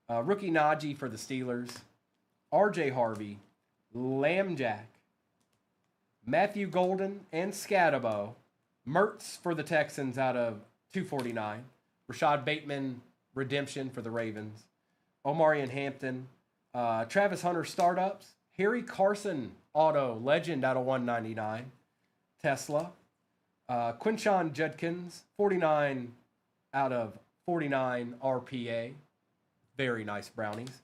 Speaker 1: Rookie Najee for the Steelers. RJ Harvey, Lamb Jack, Matthew Golden, and Scatabo. Mertz for the Texans out of 249. Rashad Bateman, redemption for the Ravens. Omarion Hampton. Travis Hunter, startups. Harry Carson, auto, legend out of 199. Tesla. Quinshawn Judkins, 49 out of 49 RPA. Very nice brownies.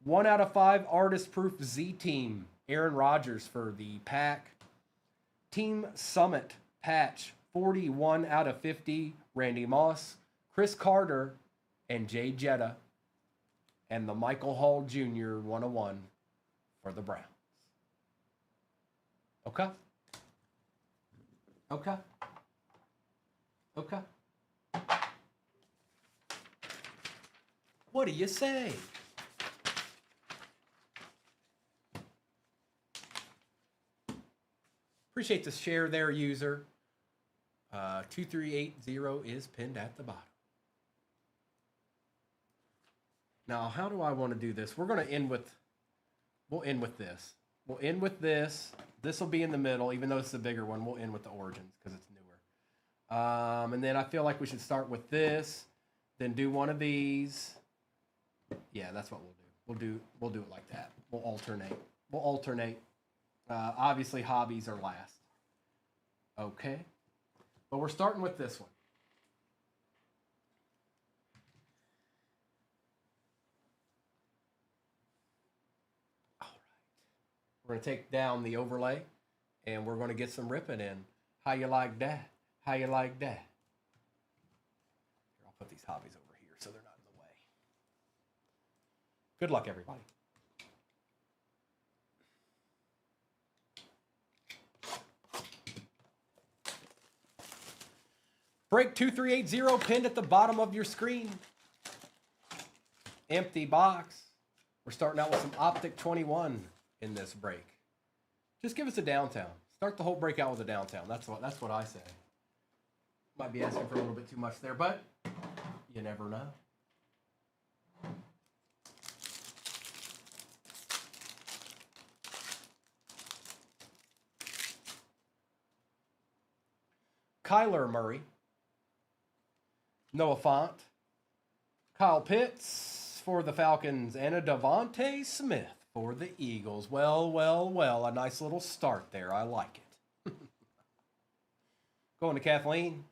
Speaker 1: 1 out of 5 artist proof Z team. Aaron Rodgers for the Pack. Team Summit patch. 41 out of 50. Randy Moss, Chris Carter, and Jay Jetta. And the Michael Hall Jr. 101 for the Browns. Okay. Okay. Okay. What do you say? Appreciate the share there, user. 2380 is pinned at the bottom. Now, how do I want to do this? We're going to end with, we'll end with this. We'll end with this. This will be in the middle, even though it's the bigger one. We'll end with the Origins because it's newer. And then I feel like we should start with this, then do one of these. Yeah, that's what we'll do. We'll do it like that. We'll alternate. Obviously, hobbies are last. Okay. But we're starting with this one. All right. We're going to take down the overlay, and we're going to get some ripping in. How you like that? How you like that? Here, I'll put these hobbies over here so they're not in the way. Good luck, everybody. Break 2380 pinned at the bottom of your screen. Empty box. We're starting out with some Optic 21 in this break. Just give us a downtown. Start the whole break out with a downtown. That's what I say. Might be asking for a little bit too much there, but you never know. Kyler Murray, Noah Fant, Kyle Pitts for the Falcons, and a Devontae Smith for the Eagles. Well, a nice little start there. I like it. Going to Kathleen.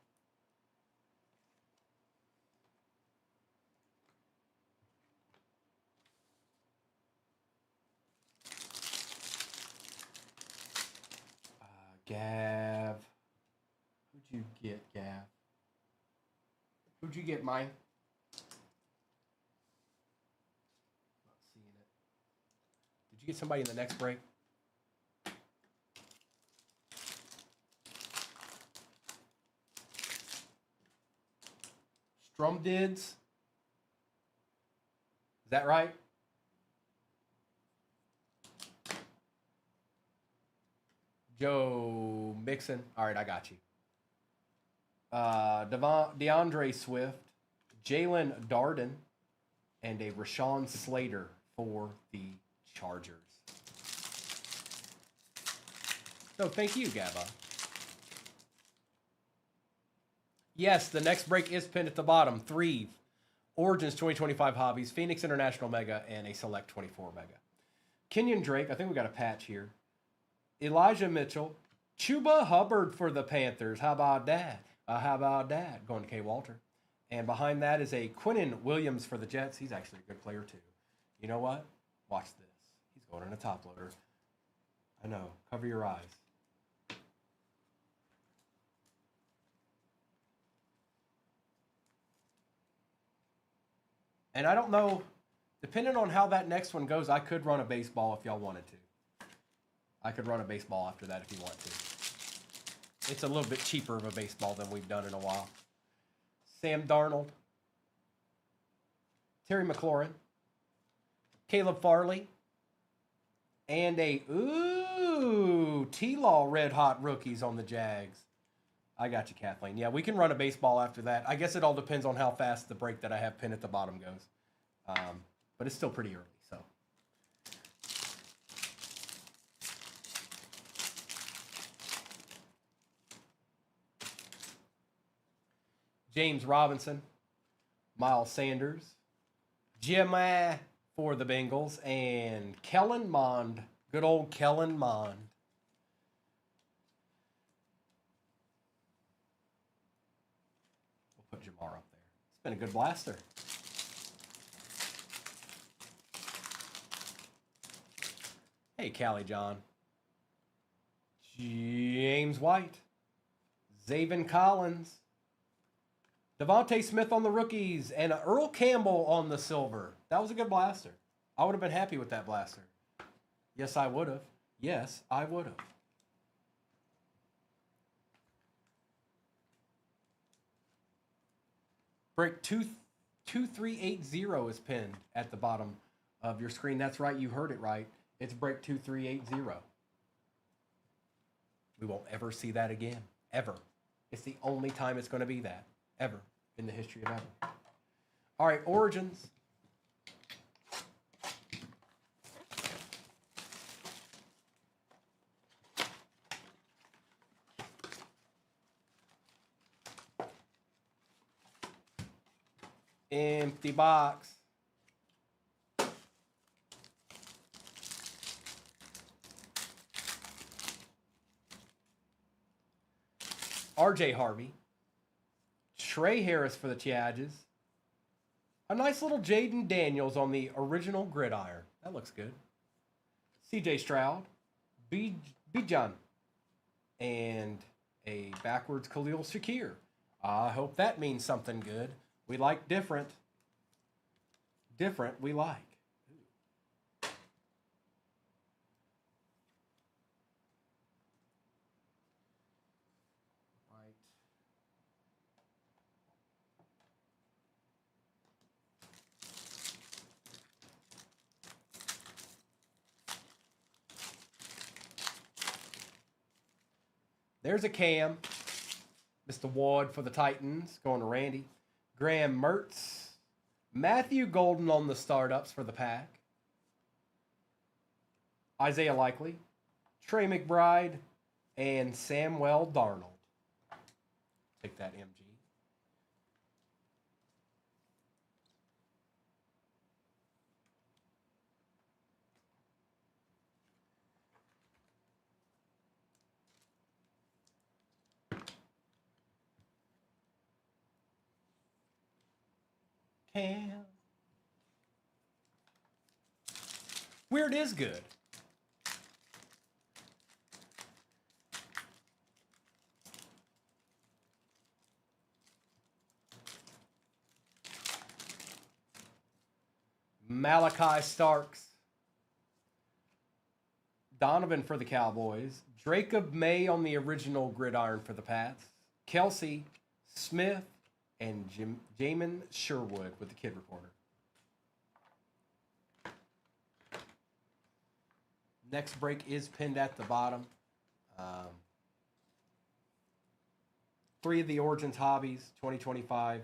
Speaker 1: Gav. Who'd you get, Gav? Who'd you get, Mike? Not seeing it. Did you get somebody in the next break? Strumdids? Is that right? Joe Mixon. All right, I got you. DeAndre Swift, Jalen Darden, and a Rashawn Slater for the Chargers. So thank you, Gabba. Yes, the next break is pinned at the bottom. 3 Origins 2025 Hobbies, Phoenix International Mega, and a Select 24 Mega. Kenyon Drake, I think we got a patch here. Elijah Mitchell, Chuba Hubbard for the Panthers. How about that? Going to K. Walter. And behind that is a Quinnen Williams for the Jets. He's actually a good player, too. You know what? Watch this. He's going in a top loader. I know. Cover your eyes. And I don't know, depending on how that next one goes, I could run a baseball if y'all wanted to. I could run a baseball after that if you want to. It's a little bit cheaper of a baseball than we've done in a while. Sam Darnold. Terry McLaurin. Caleb Farley. And a, T-Law Red Hot rookies on the Jags. I got you, Kathleen. Yeah, we can run a baseball after that. I guess it all depends on how fast the break that I have pinned at the bottom goes. But it's still pretty early, so. James Robinson, Miles Sanders, Jimmy for the Bengals, and Kellen Mond. Good old Kellen Mond. We'll put Jamar up there. It's been a good blaster. Hey, Callie John. James White. Zaven Collins. Devontae Smith on the rookies, and Earl Campbell on the silver. That was a good blaster. I would have been happy with that blaster. Yes, I would have. Yes, I would have. Break 2380 is pinned at the bottom of your screen. That's right, you heard it right. It's break 2380. We won't ever see that again. Ever. It's the only time it's going to be that. Ever in the history of ever. All right, Origins. Empty box. RJ Harvey. Trey Harris for the Chargers. A nice little Jaden Daniels on the original gridiron. That looks good. CJ Stroud. Bijan. And a backwards Khalil Shakir. I hope that means something good. We like different. Different we like. There's a Cam. Mr. Ward for the Titans, going to Randy. Graham Mertz. Matthew Golden on the startups for the Pack. Isaiah Likely. Trey McBride. And Samuel Darnold. Take that, MG. Cam. Weird is good. Malachi Starks. Donovan for the Cowboys. Jacob May on the original gridiron for the Pats. Kelsey, Smith, and Jamin Sherwood with the Kid Reporter. Next break is pinned at the bottom. 3 of the Origins Hobbies, 2025,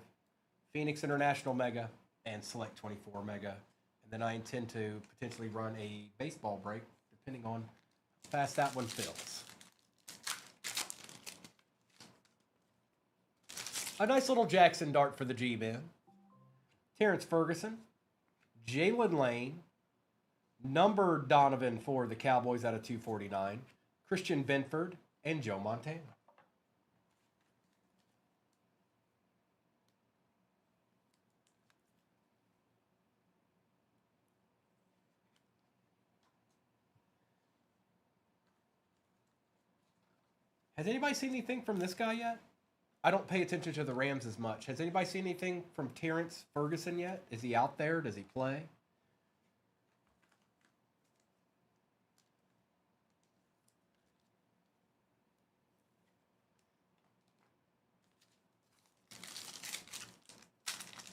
Speaker 1: Phoenix International Mega, and Select 24 Mega. And then I intend to potentially run a baseball break, depending on how fast that one fills. A nice little Jackson dart for the G-Men. Terrence Ferguson, Jalen Lane, number Donovan for the Cowboys out of 249, Christian Benford, and Joe Montana. Has anybody seen anything from this guy yet? I don't pay attention to the Rams as much. Has anybody seen anything from Terrence Ferguson yet? Is he out there? Does he play?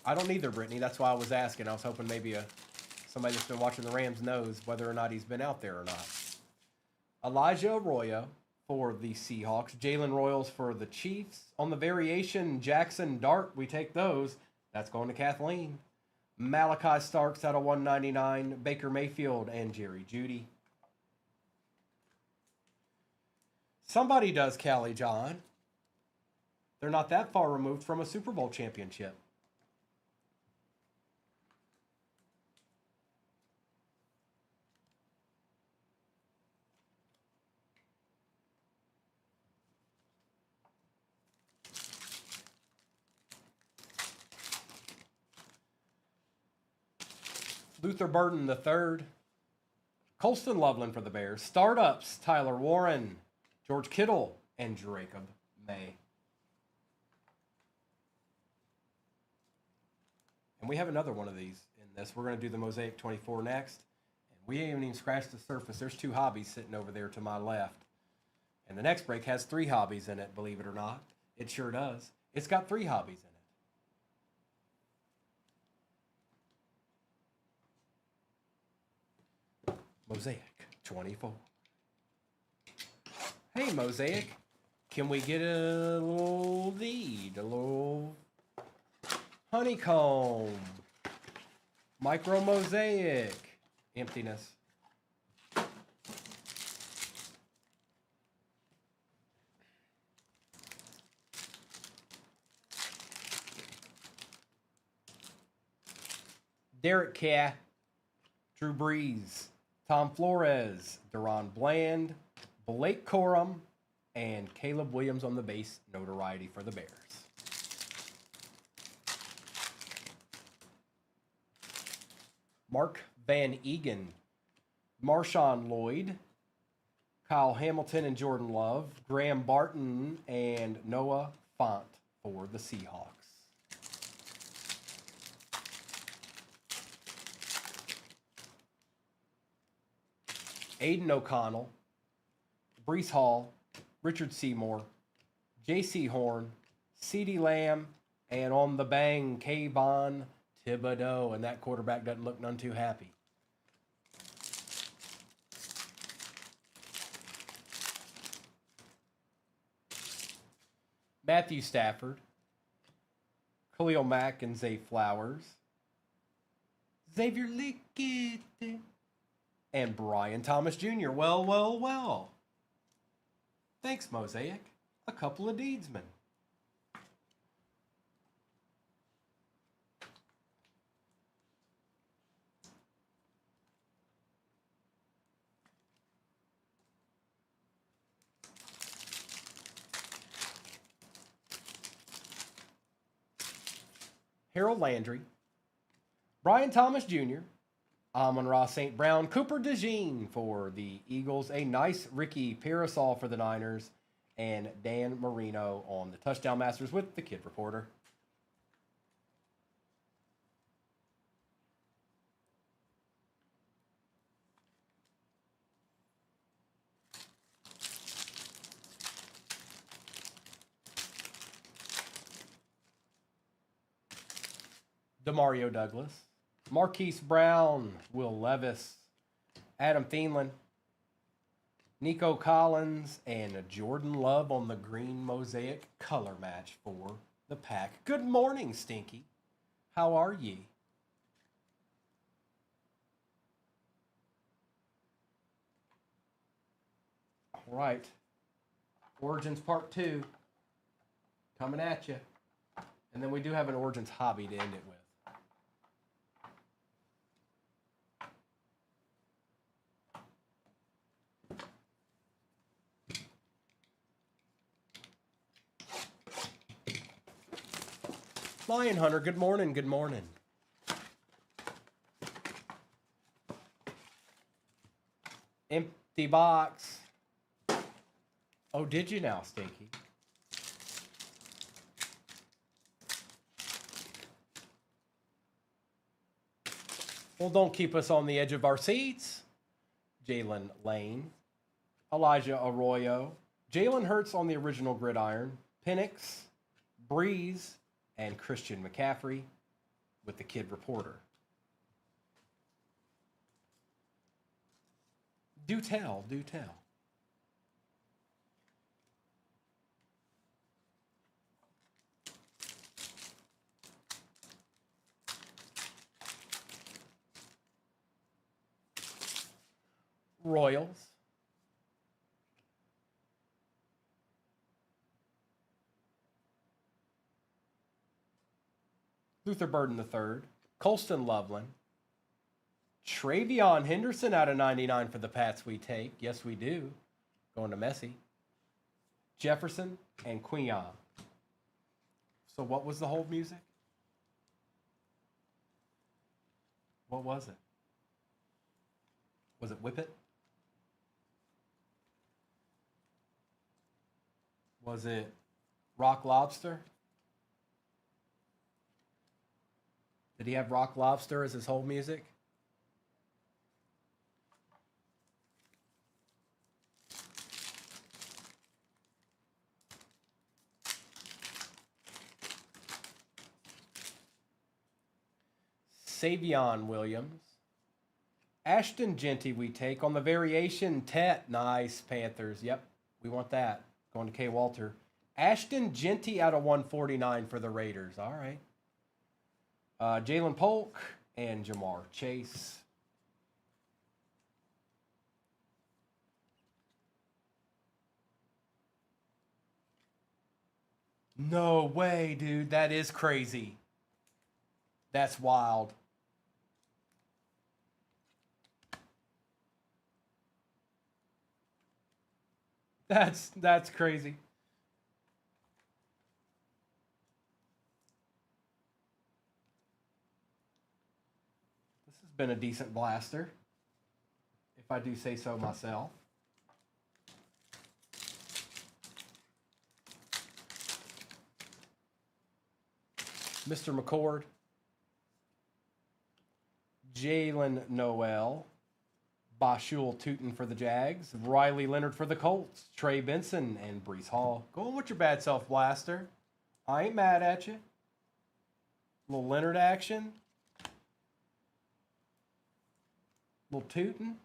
Speaker 1: I don't either, Brittany. That's why I was asking. I was hoping maybe somebody that's been watching the Rams knows whether or not he's been out there or not. Elijah Arroyo for the Seahawks. Jalen Royals for the Chiefs. On the variation, Jackson Dart, we take those. That's going to Kathleen. Malachi Starks out of 199. Baker Mayfield and Jerry Jeudy. Somebody does Callie John. They're not that far removed from a Super Bowl championship. Luther Burden III. Colston Loveland for the Bears. Startups, Tyler Warren, George Kittle, and Jacob May. And we have another one of these in this. We're going to do the Mosaic 24 next. And we haven't even scratched the surface. There's 2 hobbies sitting over there to my left. And the next break has 3 hobbies in it, believe it or not. It sure does. It's got 3 hobbies in it. Mosaic 24. Hey, Mosaic. Can we get a little lead? A little honeycomb. Micro Mosaic. Emptiness. Derek Carr. Drew Brees. Tom Flores, Deron Bland, Blake Corum, and Caleb Williams on the base notoriety for the Bears. Mark Van Egan, Marshawn Lloyd, Kyle Hamilton and Jordan Love, Graham Barton, and Noah Fant for the Seahawks. Aiden O'Connell, Brees Hall, Richard Seymour, J.C. Horn, CeeDee Lamb, and on the bang, Kayvon Thibodeau. And that quarterback doesn't look none too happy. Matthew Stafford, Khalil Mack and Zay Flowers, Xavier Lickett, and Brian Thomas Jr. Well, well, well. Thanks, Mosaic. A couple of Deedsmen. Harold Landry, Brian Thomas Jr., Amon-Ra St. Brown, Cooper DeJean for the Eagles, a nice Ricky Parasol for the Niners, and Dan Marino on the Touchdown Masters with the Kid Reporter. Demario Douglas, Marquise Brown, Will Levis, Adam Thielen, Nico Collins, and Jordan Love on the green mosaic color match for the pack. Good morning, Stinky. How are ye? All right. Origins Part 2 coming at you. And then we do have an Origins hobby to end it with. Lion Hunter, good morning, good morning. Empty box. Oh, did you now, Stinky? Well, don't keep us on the edge of our seats. Jalen Lane, Elijah Arroyo, Jalen Hurts on the original gridiron, Penix, Breeze, and Christian McCaffrey with the Kid Reporter. Do tell, do tell. Royals. Luther Burden III, Colston Loveland, Travion Henderson out of 99 for the Pats we take. Yes, we do. Going to Messi. Jefferson and Quinyon. So what was the whole music? What was it? Was it Whip It? Was it Rock Lobster? Did he have Rock Lobster as his whole music? Savion Williams. Ashton Genty we take on the variation. Tet. Nice, Panthers. Yep, we want that. Going to K. Walter. Ashton Genty out of 149 for the Raiders. All right. Jalen Polk and Jamar Chase. No way, dude. That is crazy. That's wild. That's crazy. This has been a decent blaster, if I do say so myself. Mr. McCord, Jalen Noel, Bashul Tootin for the Jags, Riley Leonard for the Colts, Trey Benson, and Brees Hall. Go on with your bad self, Blaster. I ain't mad at you. Little Leonard action. Little Tootin.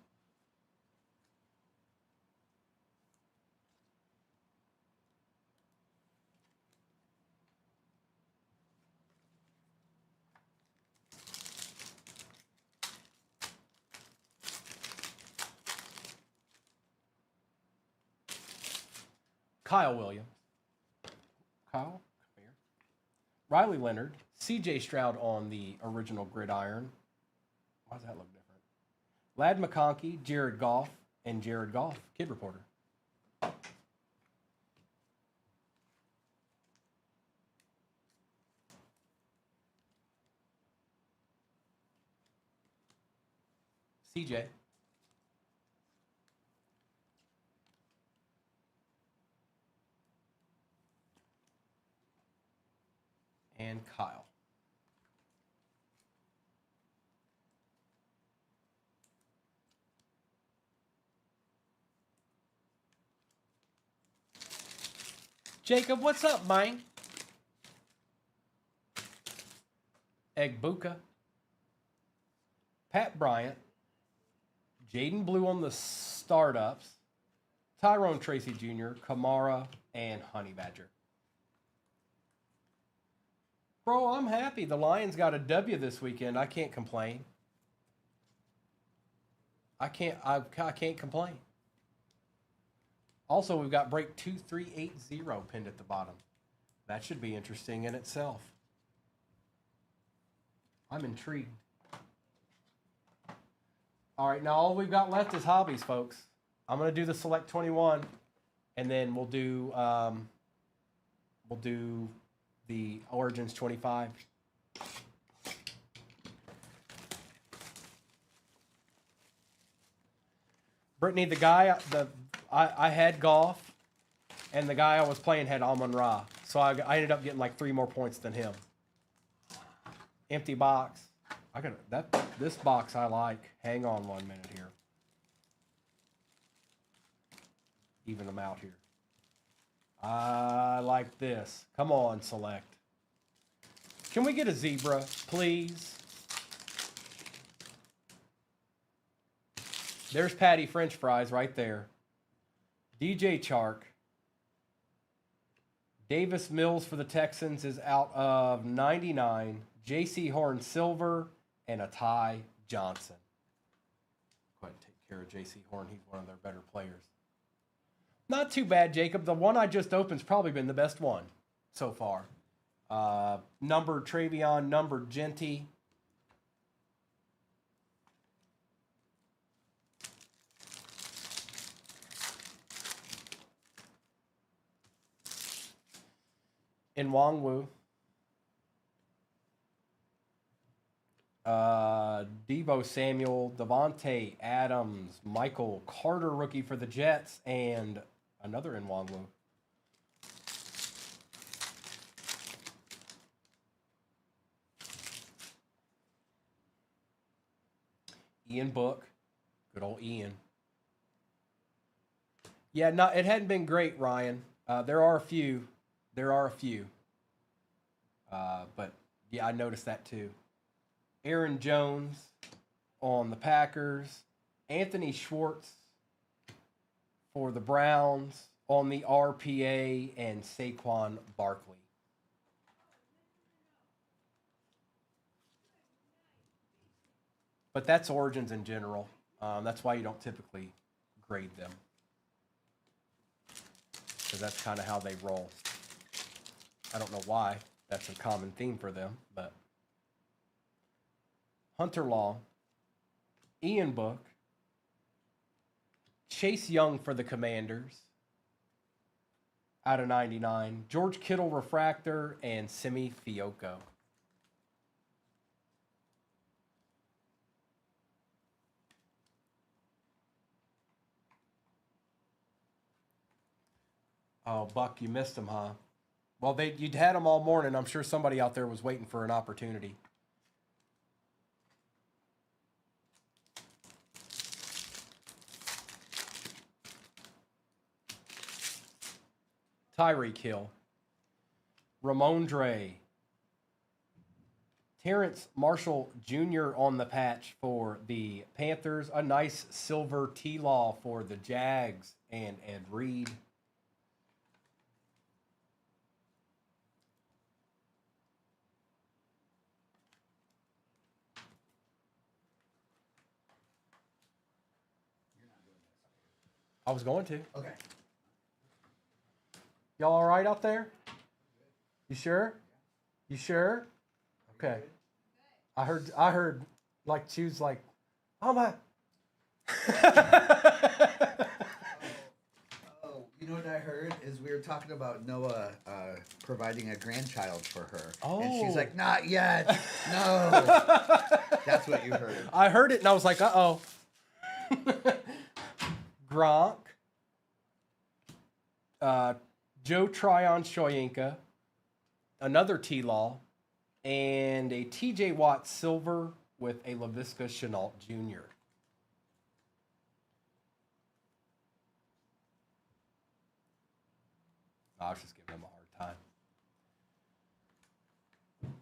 Speaker 1: Kyle Williams. Kyle, come here. Riley Leonard. C.J. Stroud on the original gridiron. Why does that look different? Lad McConkey, Jared Goff, and Jared Goff, Kid Reporter. CJ. And Kyle. Jacob, what's up, man? Egbuka. Pat Bryant. Jaden Blue on the startups. Tyrone Tracy Jr., Kamara, and Honey Badger. Bro, I'm happy. The Lions got a W this weekend. I can't complain. I can't complain. Also, we've got break 2380 pinned at the bottom. That should be interesting in itself. I'm intrigued. All right, now all we've got left is hobbies, folks. I'm gonna do the select 21, and then we'll do the Origins 25. Brittany, the guy I had golf, and the guy I was playing had Amon-Ra, so I ended up getting like 3 more points than him. Empty box. I got this box I like. Hang on 1 minute here. Even them out here. I like this. Come on, select. Can we get a zebra, please? There's Patty French fries right there. DJ Chark. Davis Mills for the Texans is out of 99. J.C. Horn Silver and a Ty Johnson. Go ahead and take care of J.C. Horn. He's one of their better players. Not too bad, Jacob. The one I just opened's probably been the best one so far. Numbered Travion, numbered Genty. In Wongwu. Debo Samuel, Devontae Adams, Michael Carter, rookie for the Jets, and another in Wongwu. Ian Book. Good old Ian. Yeah, no, it hadn't been great, Ryan. There are a few. But, yeah, I noticed that too. Aaron Jones on the Packers. Anthony Schwartz for the Browns on the RPA, and Saquon Barkley. But that's Origins in general. That's why you don't typically grade them, because that's kind of how they roll. I don't know why. That's a common theme for them, but Hunter Long, Ian Book, Chase Young for the Commanders out of 99, George Kittle Refractor, and Simi Fioco. Oh, Buck, you missed them, huh? Well, you'd had them all morning. I'm sure somebody out there was waiting for an opportunity. Tyreek Hill, Ramondre, Terrence Marshall Jr. on the patch for the Panthers. A nice silver T-Law for the Jags, and Ed Reed. I was going to.
Speaker 2: Okay.
Speaker 1: Y'all all right out there? You sure? You sure? Okay. I heard like she was like, oh my.
Speaker 2: You know what I heard is we were talking about Noah providing a grandchild for her.
Speaker 1: Oh.
Speaker 2: And she's like, not yet. No. That's what you heard.
Speaker 1: I heard it and I was like, uh-oh. Gronk. Joe Tryon Shoyinka. Another T-Law. And a TJ Watt silver with a LaVisca Chenault Jr. I was just giving him a hard time.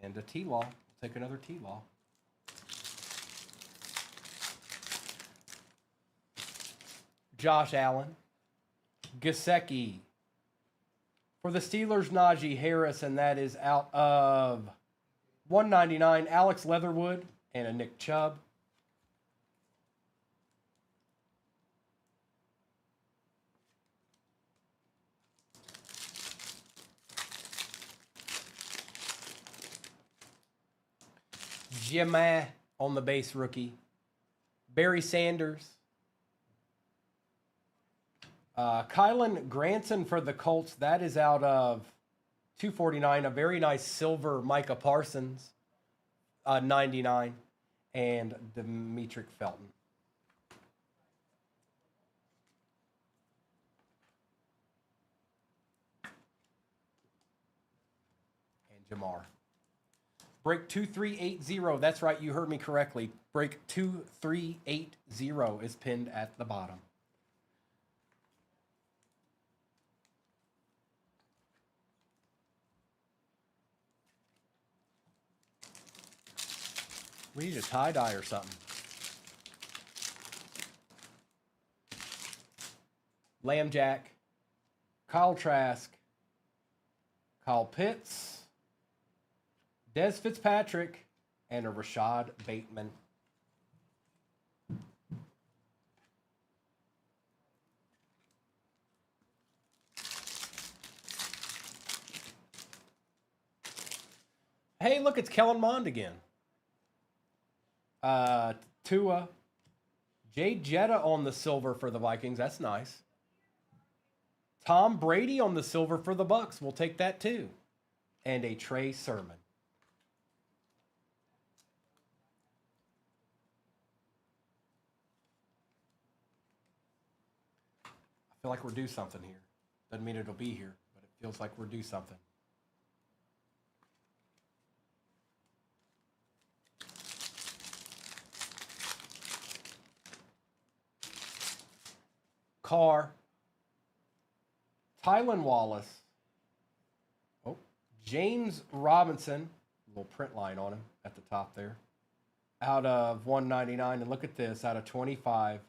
Speaker 1: And a T-Law. We'll take another T-Law. Josh Allen. Gesicki. For the Steelers, Najee Harris, and that is out of 199. Alex Leatherwood and a Nick Chubb. Jimmy on the base rookie. Barry Sanders. Kylan Granson for the Colts. That is out of 249. A very nice silver Micah Parsons. 99. And Demetric Felton. And Jamar. Break 2380. That's right, you heard me correctly. Break 2380 is pinned at the bottom. We need a tie-dye or something. Lamb Jack, Kyle Trask, Kyle Pitts, Des Fitzpatrick, and a Rashad Bateman. Hey, look, it's Kellen Mond again. Tua. Jay Jetta on the silver for the Vikings. That's nice. Tom Brady on the silver for the Bucks. We'll take that too. And a Trey Sermon. I feel like we're due something here. Doesn't mean it'll be here, but it feels like we're due something. Carr, Tylan Wallace, James Robinson, little print line on him at the top there, out of 199. And look at this, out of 25,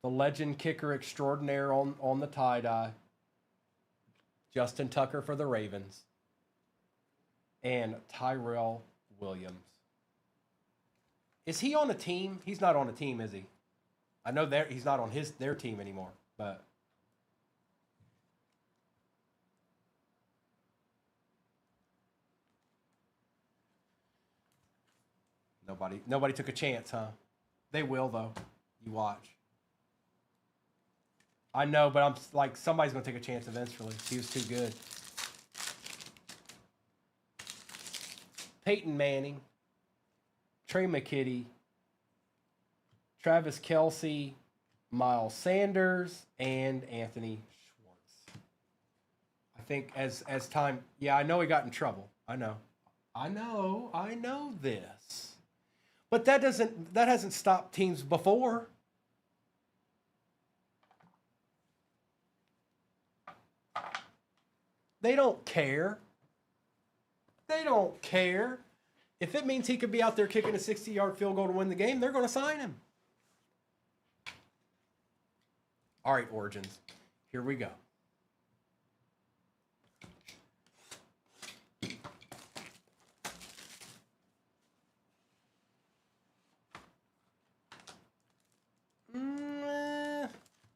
Speaker 1: the legend kicker extraordinaire on the tie-dye, Justin Tucker for the Ravens, and Tyrell Williams. Is he on a team? He's not on a team, is he? I know he's not on their team anymore. But nobody took a chance, huh? They will though. You watch. I know, but I'm like somebody's gonna take a chance eventually. He was too good. Peyton Manning, Trey McKitty, Travis Kelce, Miles Sanders, and Anthony Schwartz. I think as time, yeah, I know he got in trouble. I know this. But that hasn't stopped teams before. They don't care. They don't care. If it means he could be out there kicking a 60-yard field goal to win the game, they're going to sign him. All right, Origins. Here we go.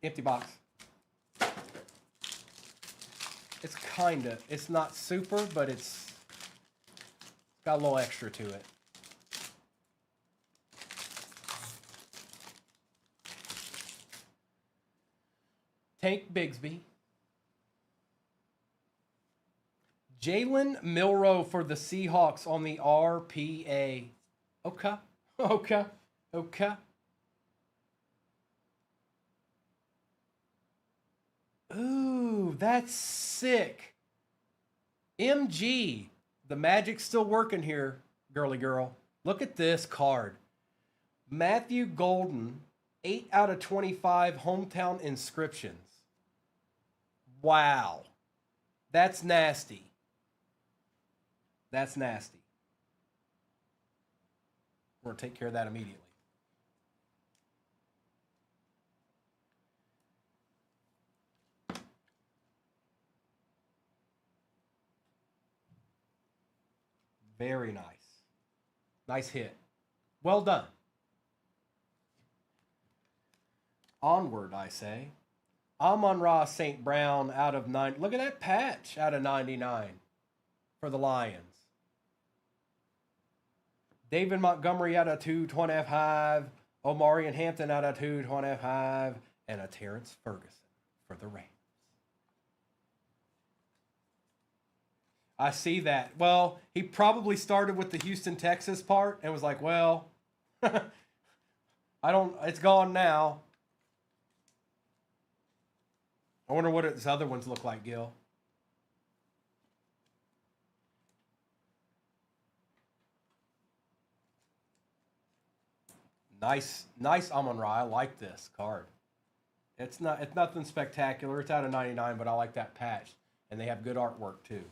Speaker 1: Empty box. It's not super, but it's got a little extra to it. Tank Bigsby. Jalen Milroe for the Seahawks on the RPA. Okay. Okay. Okay. Ooh, that's sick. MG. The magic's still working here, girly girl. Look at this card. Matthew Golden, 8 out of 25 hometown inscriptions. Wow. That's nasty. That's nasty. We're going to take care of that immediately. Very nice. Nice hit. Well done. Onward, I say. Amon-Ra St. Brown out of 9. Look at that patch out of 99 for the Lions. David Montgomery out of 225. Omari and Hampton out of 225. And a Terrence Ferguson for the Rams. I see that. Well, he probably started with the Houston, Texas part and was like, well, it's gone now. I wonder what his other ones look like, Gil. Nice Amon-Ra. I like this card. It's nothing spectacular. It's out of 99, but I like that patch. And they have good artwork too.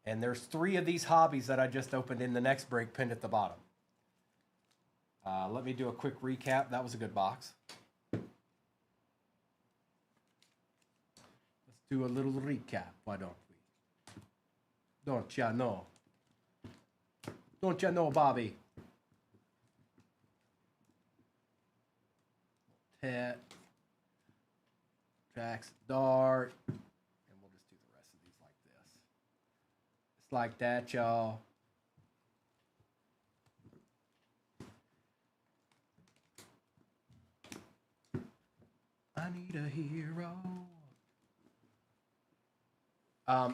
Speaker 1: And there's 3 of these hobbies that I just opened in the next break pinned at the bottom. Let me do a quick recap. That was a good box. Let's do a little recap. Why don't we? Don't ya know? Don't ya know, Bobby? Tet. Tracks Dart. And we'll just do the rest of these like this. It's like that, y'all. I need a hero.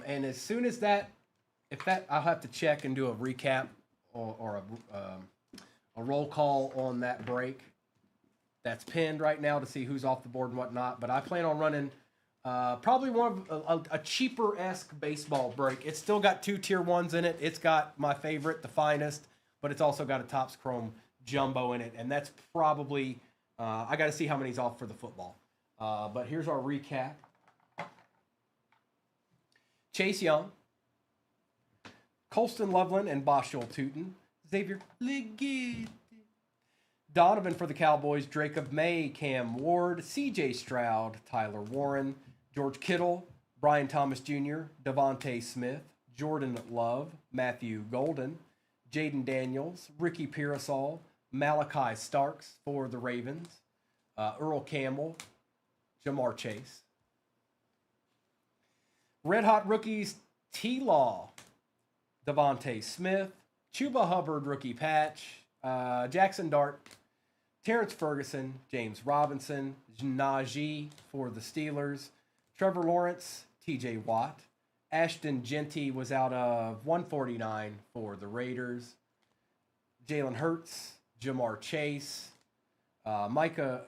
Speaker 1: And as soon as I'll have to check and do a recap or a roll call on that break that's pinned right now to see who's off the board and whatnot. But I plan on running probably one of a cheaper-esque baseball break. It's still got 2 tier 1s in it. It's got my favorite, the finest, but it's also got a Topps Chrome Jumbo in it. And that's probably, I got to see how many's off for the football. But here's our recap. Chase Young, Colston Loveland and Boshel Tootin, Xavier Leggett, Donovan for the Cowboys, Drake of May, Cam Ward, C.J. Stroud, Tyler Warren, George Kittle, Brian Thomas Jr., Devontae Smith, Jordan Love, Matthew Golden, Jaden Daniels, Ricky Pearsall, Malachi Starks for the Ravens, Earl Campbell, Jamar Chase. Red Hot rookies, T-Law, Devontae Smith, Chuba Hubbard rookie patch, Jackson Dart, Terrence Ferguson, James Robinson, Najee for the Steelers, Trevor Lawrence, T.J. Watt, Ashton Genty was out of 149 for the Raiders, Jalen Hurts, Jamar Chase, Micah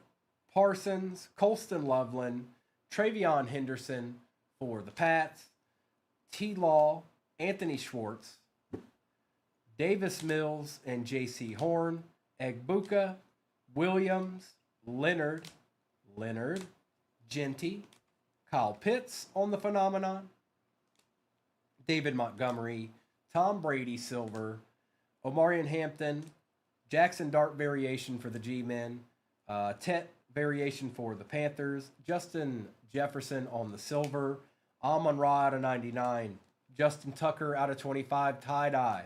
Speaker 1: Parsons, Colston Loveland, Travion Henderson for the Pats, T-Law, Anthony Schwartz, Davis Mills and J.C. Horn, Egbuka, Williams, Leonard, Genty, Kyle Pitts on the Phenomenon, David Montgomery, Tom Brady Silver, Omarion Hampton, Jackson Dart variation for the G-Men, Tet variation for the Panthers, Justin Jefferson on the Silver, Amon-Ra out of 99, Justin Tucker out of 25 tie-dye,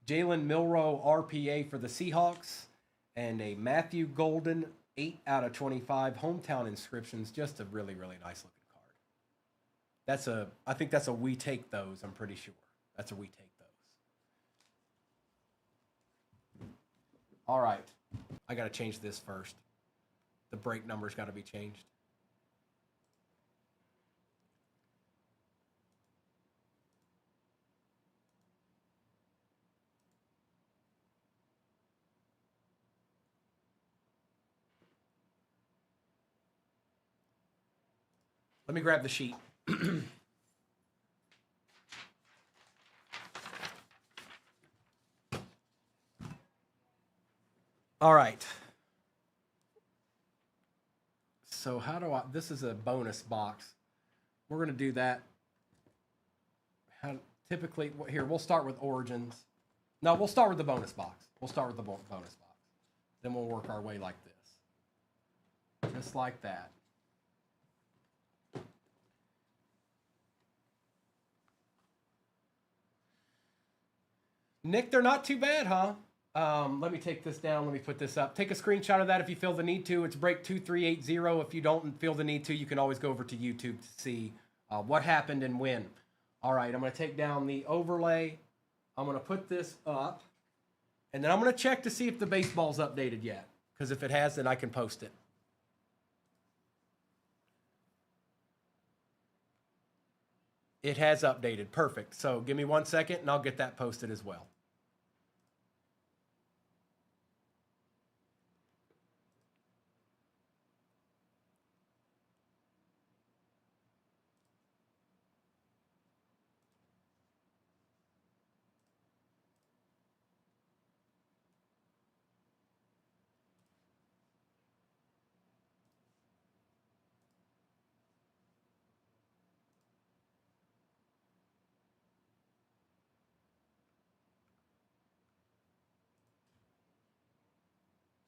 Speaker 1: Jalen Milroe RPA for the Seahawks, and a Matthew Golden 8 out of 25. Hometown inscriptions, just a really, really nice looking card. I think that's a we take those, I'm pretty sure. That's a we take those. All right. I got to change this first. The break number's got to be changed. Let me grab the sheet. All right. So how do I, this is a bonus box. We're going to do that. Typically, here, we'll start with Origins. No, we'll start with the bonus box. We'll start with the bonus box. Then we'll work our way like this. Just like that. Nick, they're not too bad, huh? Let me take this down. Let me put this up. Take a screenshot of that if you feel the need to. It's break 2380. If you don't feel the need to, you can always go over to YouTube to see what happened and when. All right, I'm going to take down the overlay. I'm going to put this up. And then I'm going to check to see if the baseball's updated yet. Because if it has, then I can post it. It has updated. Perfect. So give me 1 second and I'll get that posted as well.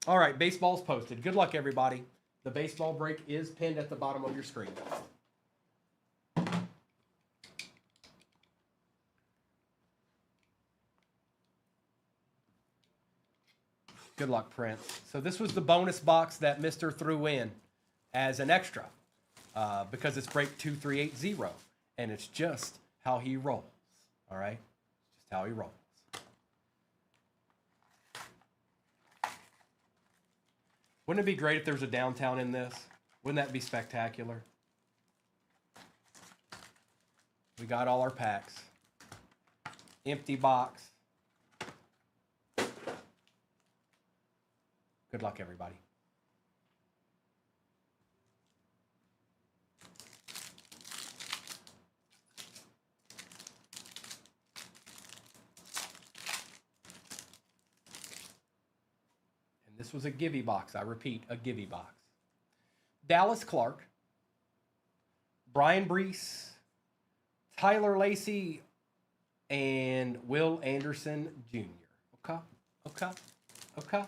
Speaker 1: All right, baseball's posted. Good luck, everybody. The baseball break is pinned at the bottom of your screen. Good luck, Prince. So this was the bonus box that Mr. threw in as an extra because it's break 2380, and it's just how he rolls. All right, just how he rolls. Wouldn't it be great if there was a downtown in this? Wouldn't that be spectacular? We got all our packs. Empty box. Good luck, everybody. This was a Givey box. I repeat, a Givey box. Dallas Clark, Brian Brees, Tyler Lacey, and Will Anderson Jr. Okay, okay, okay.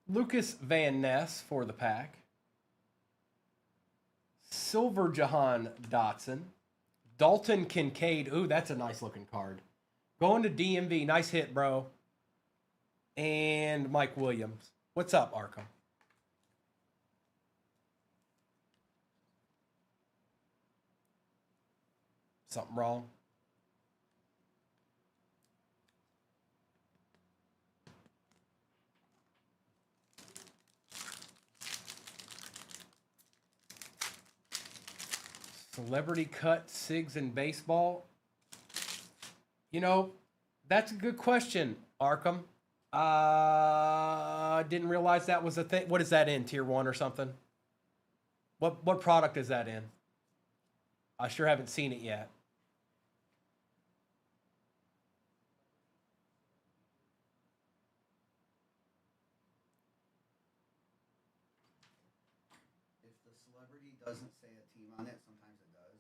Speaker 1: Lucas Van Ness for the pack. Silver Jahan Dotson. Dalton Kincaid. Ooh, that's a nice looking card. Going to DMV. Nice hit, bro. And Mike Williams. What's up, Arkham? Something wrong? Celebrity cut SIGs in baseball. You know, that's a good question, Arkham. Didn't realize that was a thing. What is that in, Tier 1 or something? What product is that in? I sure haven't seen it yet.
Speaker 2: If the celebrity doesn't say a team on it, sometimes it does.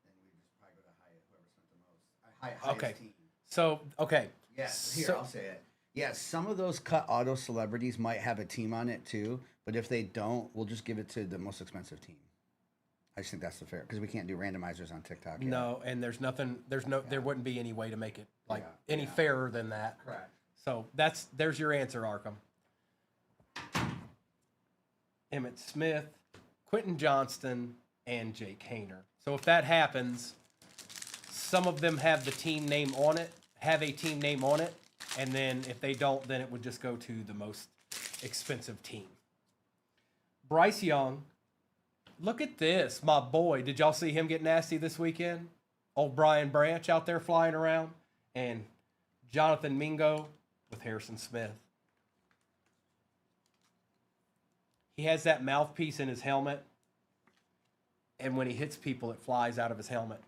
Speaker 2: Then we just probably go to whoever spent the most. Highest
Speaker 1: Okay.
Speaker 2: team.
Speaker 1: So, okay.
Speaker 2: Yes, here, I'll say it. Yeah, some of those cut auto celebrities might have a team on it too, but if they don't, we'll just give it to the most expensive team. I just think that's the fair because we can't do randomizers on TikTok. Yet.
Speaker 1: No, and there's nothing. There wouldn't be any way to make it like any
Speaker 2: Yeah.
Speaker 1: fairer than that.
Speaker 2: Correct.
Speaker 1: So there's your answer, Arkham. Emmett Smith, Quentin Johnston, and Jake Hayner. So if that happens, some of them have the team name on it, and then if they don't, then it would just go to the most expensive team. Bryce Young, look at this, my boy. Did y'all see him get nasty this weekend? Old Brian Branch out there flying around, and Jonathan Mingo with Harrison Smith. He has that mouthpiece in his helmet, and when he hits people, it flies out of his helmet.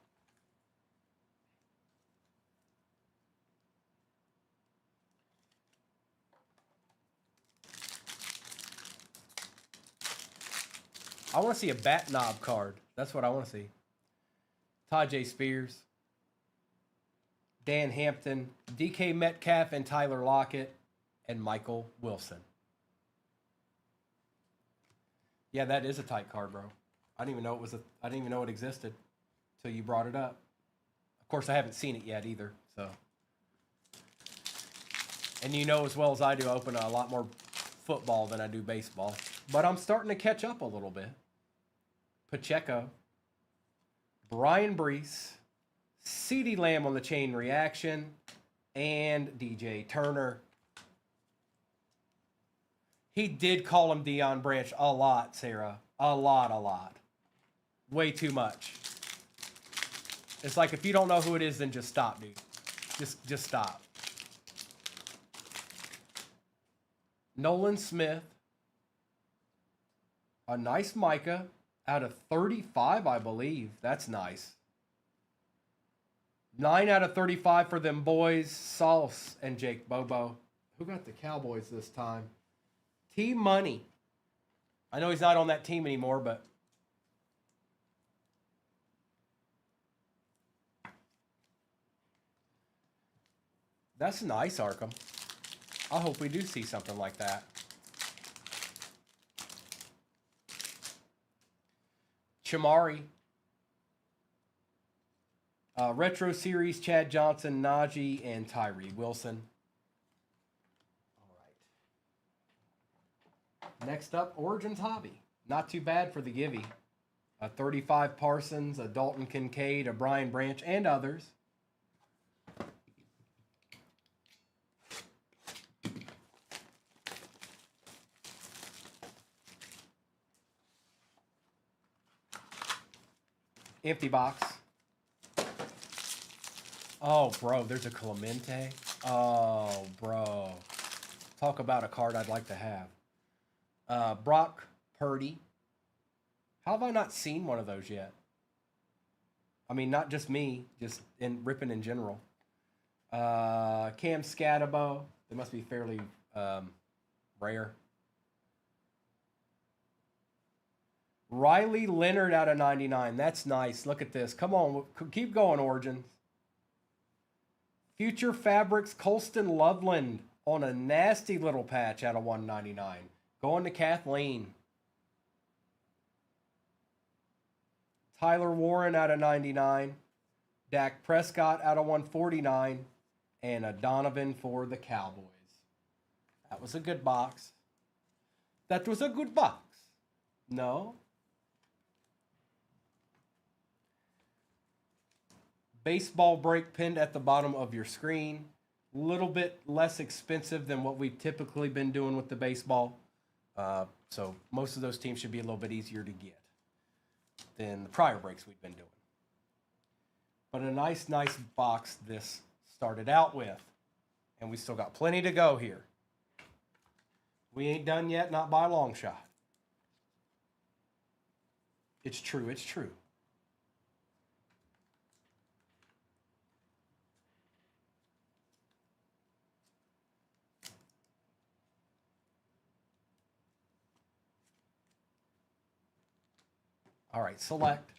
Speaker 1: I want to see a bat knob card. That's what I want to see. Tajay Spears, Dan Hampton, DK Metcalf and Tyler Lockett, and Michael Wilson. Yeah, that is a tight card, bro. I didn't even know it existed until you brought it up. Of course, I haven't seen it yet either. So, and you know as well as I do, I open a lot more football than I do baseball. But I'm starting to catch up a little bit. Pacheco, Brian Brees, CeeDee Lamb on the chain reaction, and DJ Turner. He did call him Deion Branch a lot, Sarah. A lot. Way too much. It's like if you don't know who it is, then just stop, dude. Just stop. Nolan Smith. A nice Micah out of 35, I believe. That's nice. 9 out of 35 for them boys, Sauce and Jake Bobo. Who got the Cowboys this time? T-Money. I know he's not on that team anymore, but that's nice, Arkham. I hope we do see something like that. Chamari. Retro Series, Chad Johnson, Najee, and Tyree Wilson. Next up, Origins Hobby. Not too bad for the Givey. A 35 Parsons, a Dalton Kincaid, a Brian Branch, and others. Empty box. Oh, bro, there's a Clemente. Oh, bro. Talk about a card I'd like to have. Brock Purdy. How have I not seen one of those yet? I mean, not just me, just in ripping in general. Cam Scatabo. They must be fairly rare. Riley Leonard out of 99. That's nice. Look at this. Come on. Keep going, Origins. Future Fabrics Colston Loveland on a nasty little patch out of 199. Going to Kathleen. Tyler Warren out of 99. Dak Prescott out of 149. And a Donovan for the Cowboys. That was a good box. That was a good box. No. Baseball break pinned at the bottom of your screen. A little bit less expensive than what we've typically been doing with the baseball. So most of those teams should be a little bit easier to get than the prior breaks we've been doing. But a nice box this started out with. And we still got plenty to go here. We ain't done yet, not by a long shot. It's true, it's true. All right, select.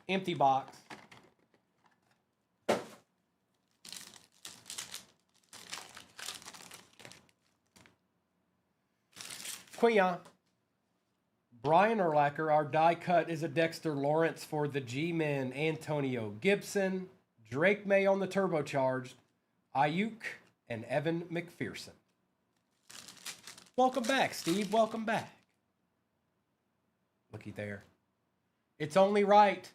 Speaker 1: Empty box. Quion. Brian Urlacher, our die cut is a Dexter Lawrence for the G-Men. Antonio Gibson. Drake May on the turbocharged. Ayuk and Evan McPherson. Welcome back, Steve. Welcome back. Looky there. It's only right.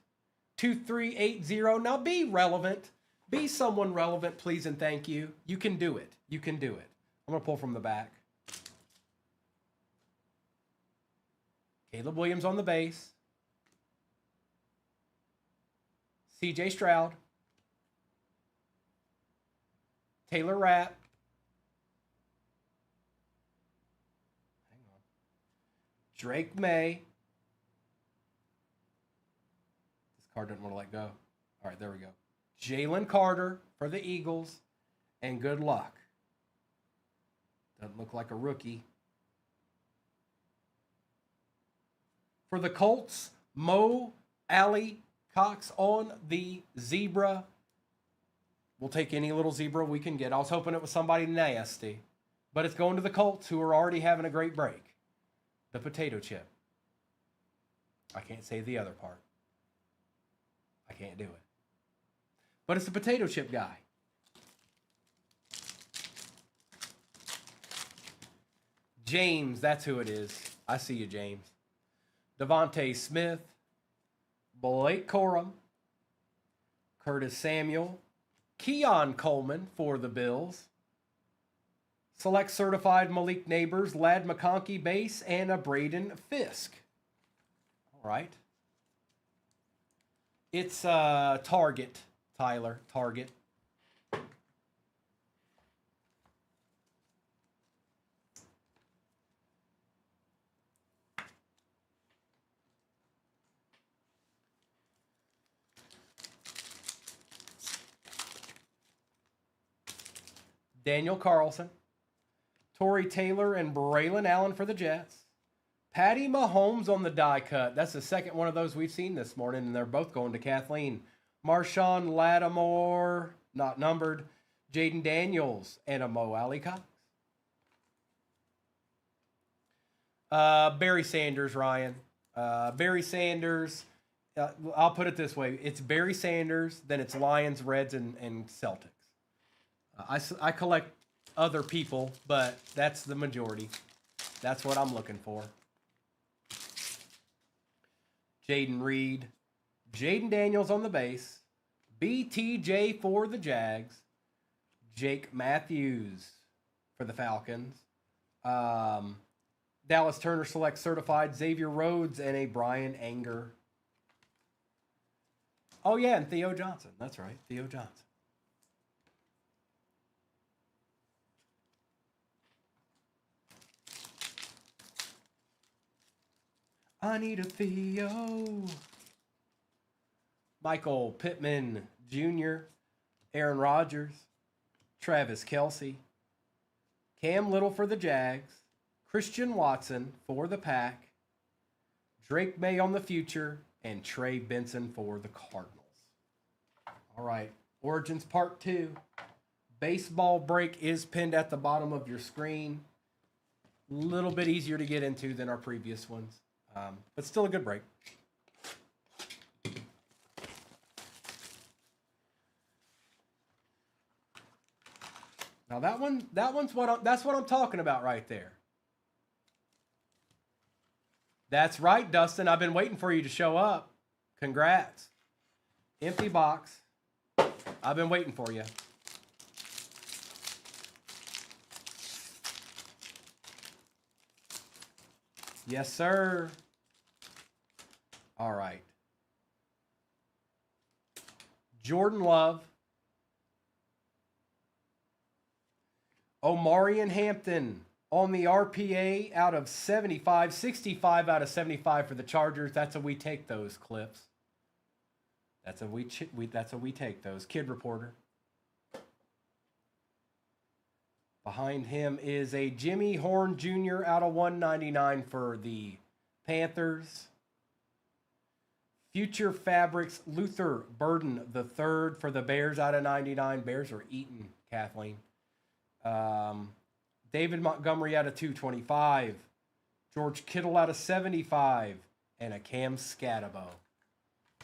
Speaker 1: 2380. Now be relevant. Be someone relevant, please and thank you. You can do it. You can do it. I'm going to pull from the back. Caleb Williams on the base. CJ Stroud. Taylor Rapp. Hang on. Drake May. This card doesn't want to let go. All right, there we go. Jalen Carter for the Eagles. And good luck. Doesn't look like a rookie. For the Colts, Mo Alley Cox on the zebra. We'll take any little zebra we can get. I was hoping it was somebody nasty. But it's going to the Colts, who are already having a great break. The potato chip. I can't say the other part. I can't do it. But it's the potato chip guy. James, that's who it is. I see you, James. Devontae Smith, Blake Corum, Curtis Samuel, Keon Coleman for the Bills, select certified Malik Neighbors, Lad McConkey base, and a Braden Fisk. All right. It's Target, Tyler, Target. Daniel Carlson, Torrey Taylor, and Braylon Allen for the Jets. Patty Mahomes on the die cut. That's the second one of those we've seen this morning, and they're both going to Kathleen. Marshawn Lattimore, not numbered. Jaden Daniels, and a Mo Alley Cox. Barry Sanders, Ryan. Barry Sanders, I'll put it this way. It's Barry Sanders, then it's Lions, Reds, and Celtics. I collect other people, but that's the majority. That's what I'm looking for. Jaden Reed. Jaden Daniels on the base. BTJ for the Jags. Jake Matthews for the Falcons. Dallas Turner Select Certified. Xavier Rhodes and a Brian Anger. Oh, yeah, and Theo Johnson. That's right, Theo Johnson. I need a Theo. Michael Pittman Jr., Aaron Rodgers, Travis Kelce, Cam Little for the Jags, Christian Watson for the Pack, Drake May on the future, and Trey Benson for the Cardinals. All right, Origins Part 2. Baseball break is pinned at the bottom of your screen. A little bit easier to get into than our previous ones. But still a good break. Now that's what I'm talking about right there. That's right, Dustin. I've been waiting for you to show up. Congrats. Empty box. I've been waiting for you. Yes, sir. All right. Jordan Love. Omarion Hampton on the RPA out of 75. 65 out of 75 for the Chargers. That's how we take those clips. That's how we take those. Kid Reporter. Behind him is a Jimmy Horn Jr. out of 199 for the Panthers. Future Fabrics, Luther Burden III for the Bears out of 99. Bears are eating, Kathleen. David Montgomery out of 225. George Kittle out of 75. And a Cam Scatabo.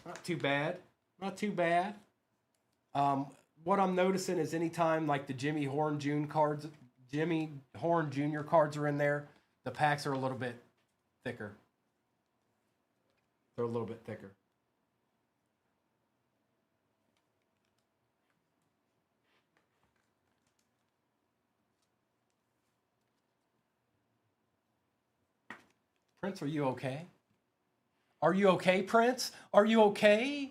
Speaker 1: Not too bad. Not too bad. What I'm noticing is anytime like the Jimmy Horn Jr. cards are in there, the packs are a little bit thicker. They're a little bit thicker. Prince, are you okay? Are you okay, Prince? Are you okay?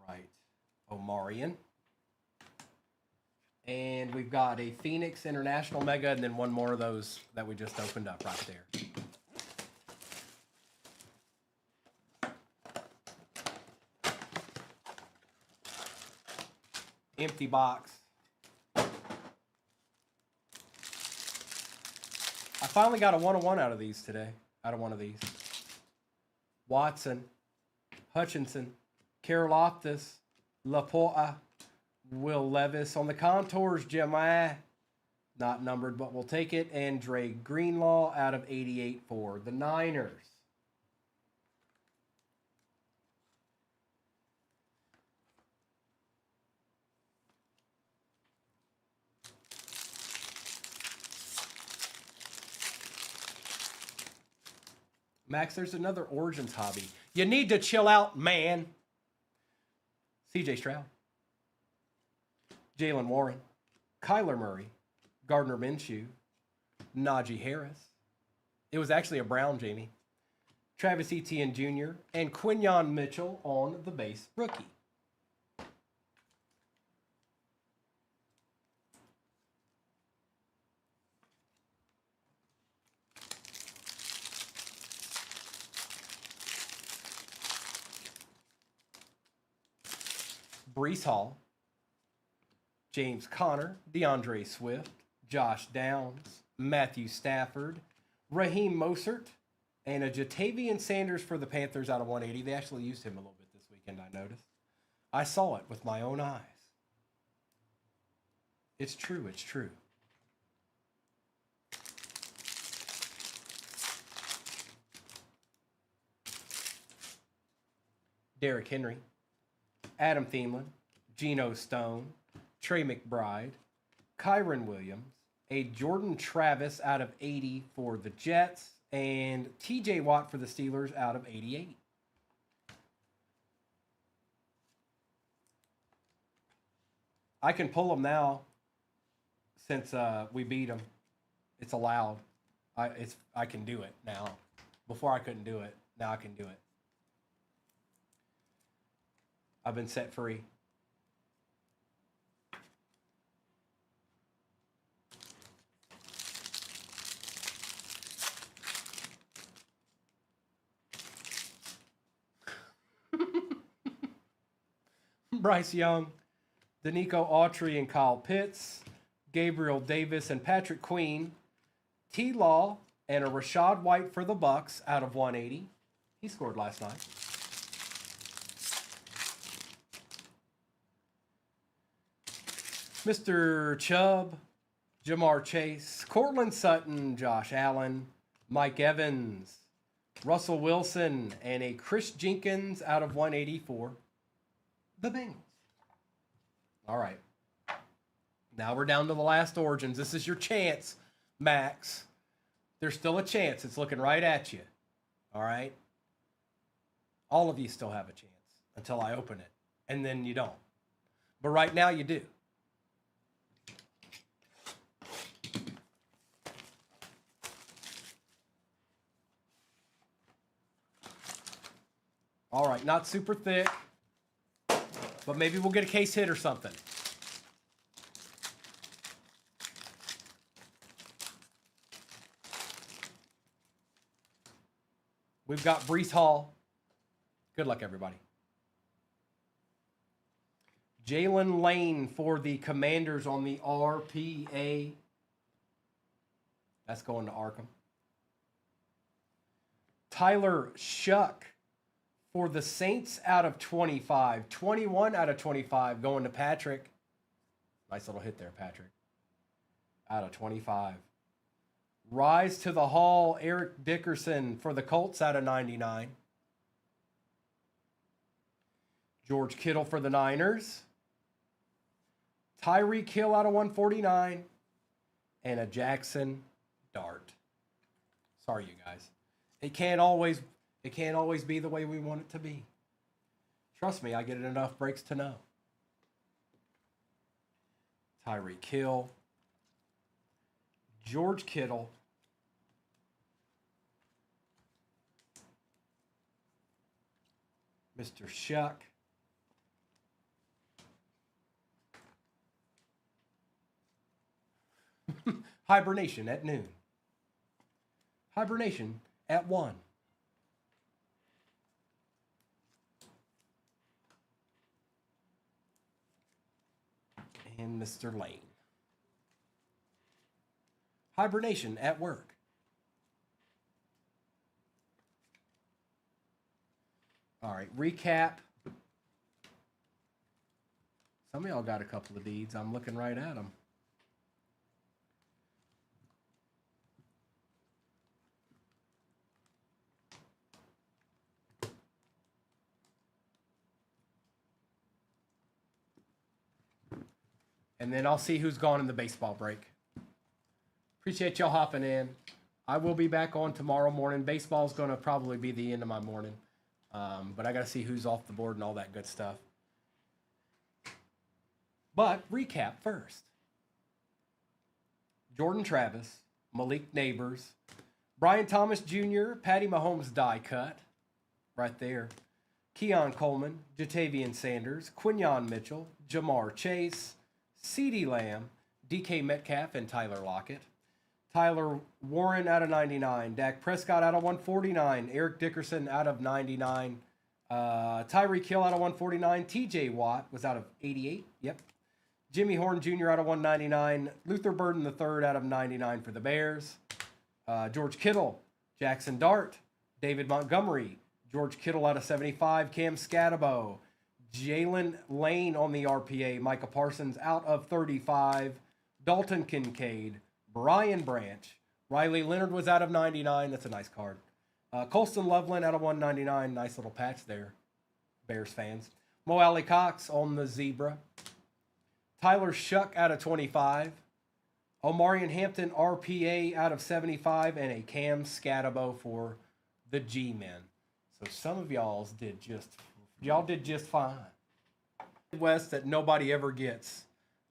Speaker 1: All right. Omarion. And we've got a Phoenix International Mega and then one more of those that we just opened up right there. Empty box. I finally got a 101 out of these today. Out of one of these. Watson. Hutchinson. Karloftis. Laporta. Will Levis on the contours, Jemai. Not numbered, but we'll take it. And Dre Greenlaw out of 88 for the Niners. Max, there's another Origins hobby. You need to chill out, man. CJ Stroud. Jalen Warren, Kyler Murray, Gardner Minshew, Najee Harris. It was actually a Brown, Jamie. Travis Etienne Jr. and Quinyon Mitchell on the base rookie. Brees Hall. James Conner, DeAndre Swift, Josh Downs, Matthew Stafford, Raheem Mostert, and a Jatavian Sanders for the Panthers out of 180. They actually used him a little bit this weekend, I noticed. I saw it with my own eyes. It's true, it's true. Derrick Henry, Adam Thielen, Geno Stone, Trey McBride, Kyron Williams, a Jordan Travis out of 80 for the Jets, and TJ Watt for the Steelers out of 88. I can pull them now since we beat them. It's allowed. I can do it now. Before I couldn't do it. Now I can do it. I've been set free. Bryce Young, Danico Autry and Kyle Pitts, Gabriel Davis and Patrick Queen, T-Law and a Rashad White for the Bucks out of 180. He scored last night. Mr. Chubb, Jamar Chase, Cortland Sutton, Josh Allen, Mike Evans, Russell Wilson, and a Chris Jenkins out of 184. The Bengals. All right. Now we're down to the last Origins. This is your chance, Max. There's still a chance. It's looking right at you. All right? All of you still have a chance until I open it. And then you don't. But right now you do. All right, not super thick. But maybe we'll get a case hit or something. We've got Brees Hall. Good luck, everybody. Jalen Lane for the Commanders on the RPA. That's going to Arkham. Tyler Shuck for the Saints out of 25. 21 out of 25 going to Patrick. Nice little hit there, Patrick. Out of 25. Rise to the Hall, Eric Dickerson for the Colts out of 99. George Kittle for the Niners. Tyreek Hill out of 149. And a Jackson Dart. Sorry, you guys. It can't always be the way we want it to be. Trust me, I get it enough breaks to know. Tyreek Hill. George Kittle. Mr. Shuck. Hibernation at noon. Hibernation at 1. And Mr. Lane. Hibernation at work. All right, recap. Some of y'all got a couple of deeds. I'm looking right at them. And then I'll see who's gone in the baseball break. Appreciate y'all hopping in. I will be back on tomorrow morning. Baseball's going to probably be the end of my morning. But I got to see who's off the board and all that good stuff. But recap first. Jordan Travis, Malik Neighbors, Brian Thomas Jr., Patty Mahomes die cut. Right there. Keon Coleman, Jatavian Sanders, Quinyon Mitchell, Jamar Chase, CeeDee Lamb, DK Metcalf, and Tyler Lockett. Tyler Warren out of 99. Dak Prescott out of 149. Eric Dickerson out of 99. Tyreek Hill out of 149. TJ Watt was out of 88. Yep. Jimmy Horn Jr. out of 199. Luther Burden III out of 99 for the Bears. George Kittle, Jackson Dart, David Montgomery, George Kittle out of 75. Cam Scatabo, Jalen Lane on the RPA. Micah Parsons out of 35. Dalton Kincaid, Brian Branch. Riley Leonard was out of 99. That's a nice card. Colston Loveland out of 199. Nice little patch there, Bears fans. Mo Alley Cox on the zebra. Tyler Shuck out of 25. Omarion Hampton RPA out of 75. And a Cam Scatabo for the G-Men. So some of y'all did just fine. West that nobody ever gets.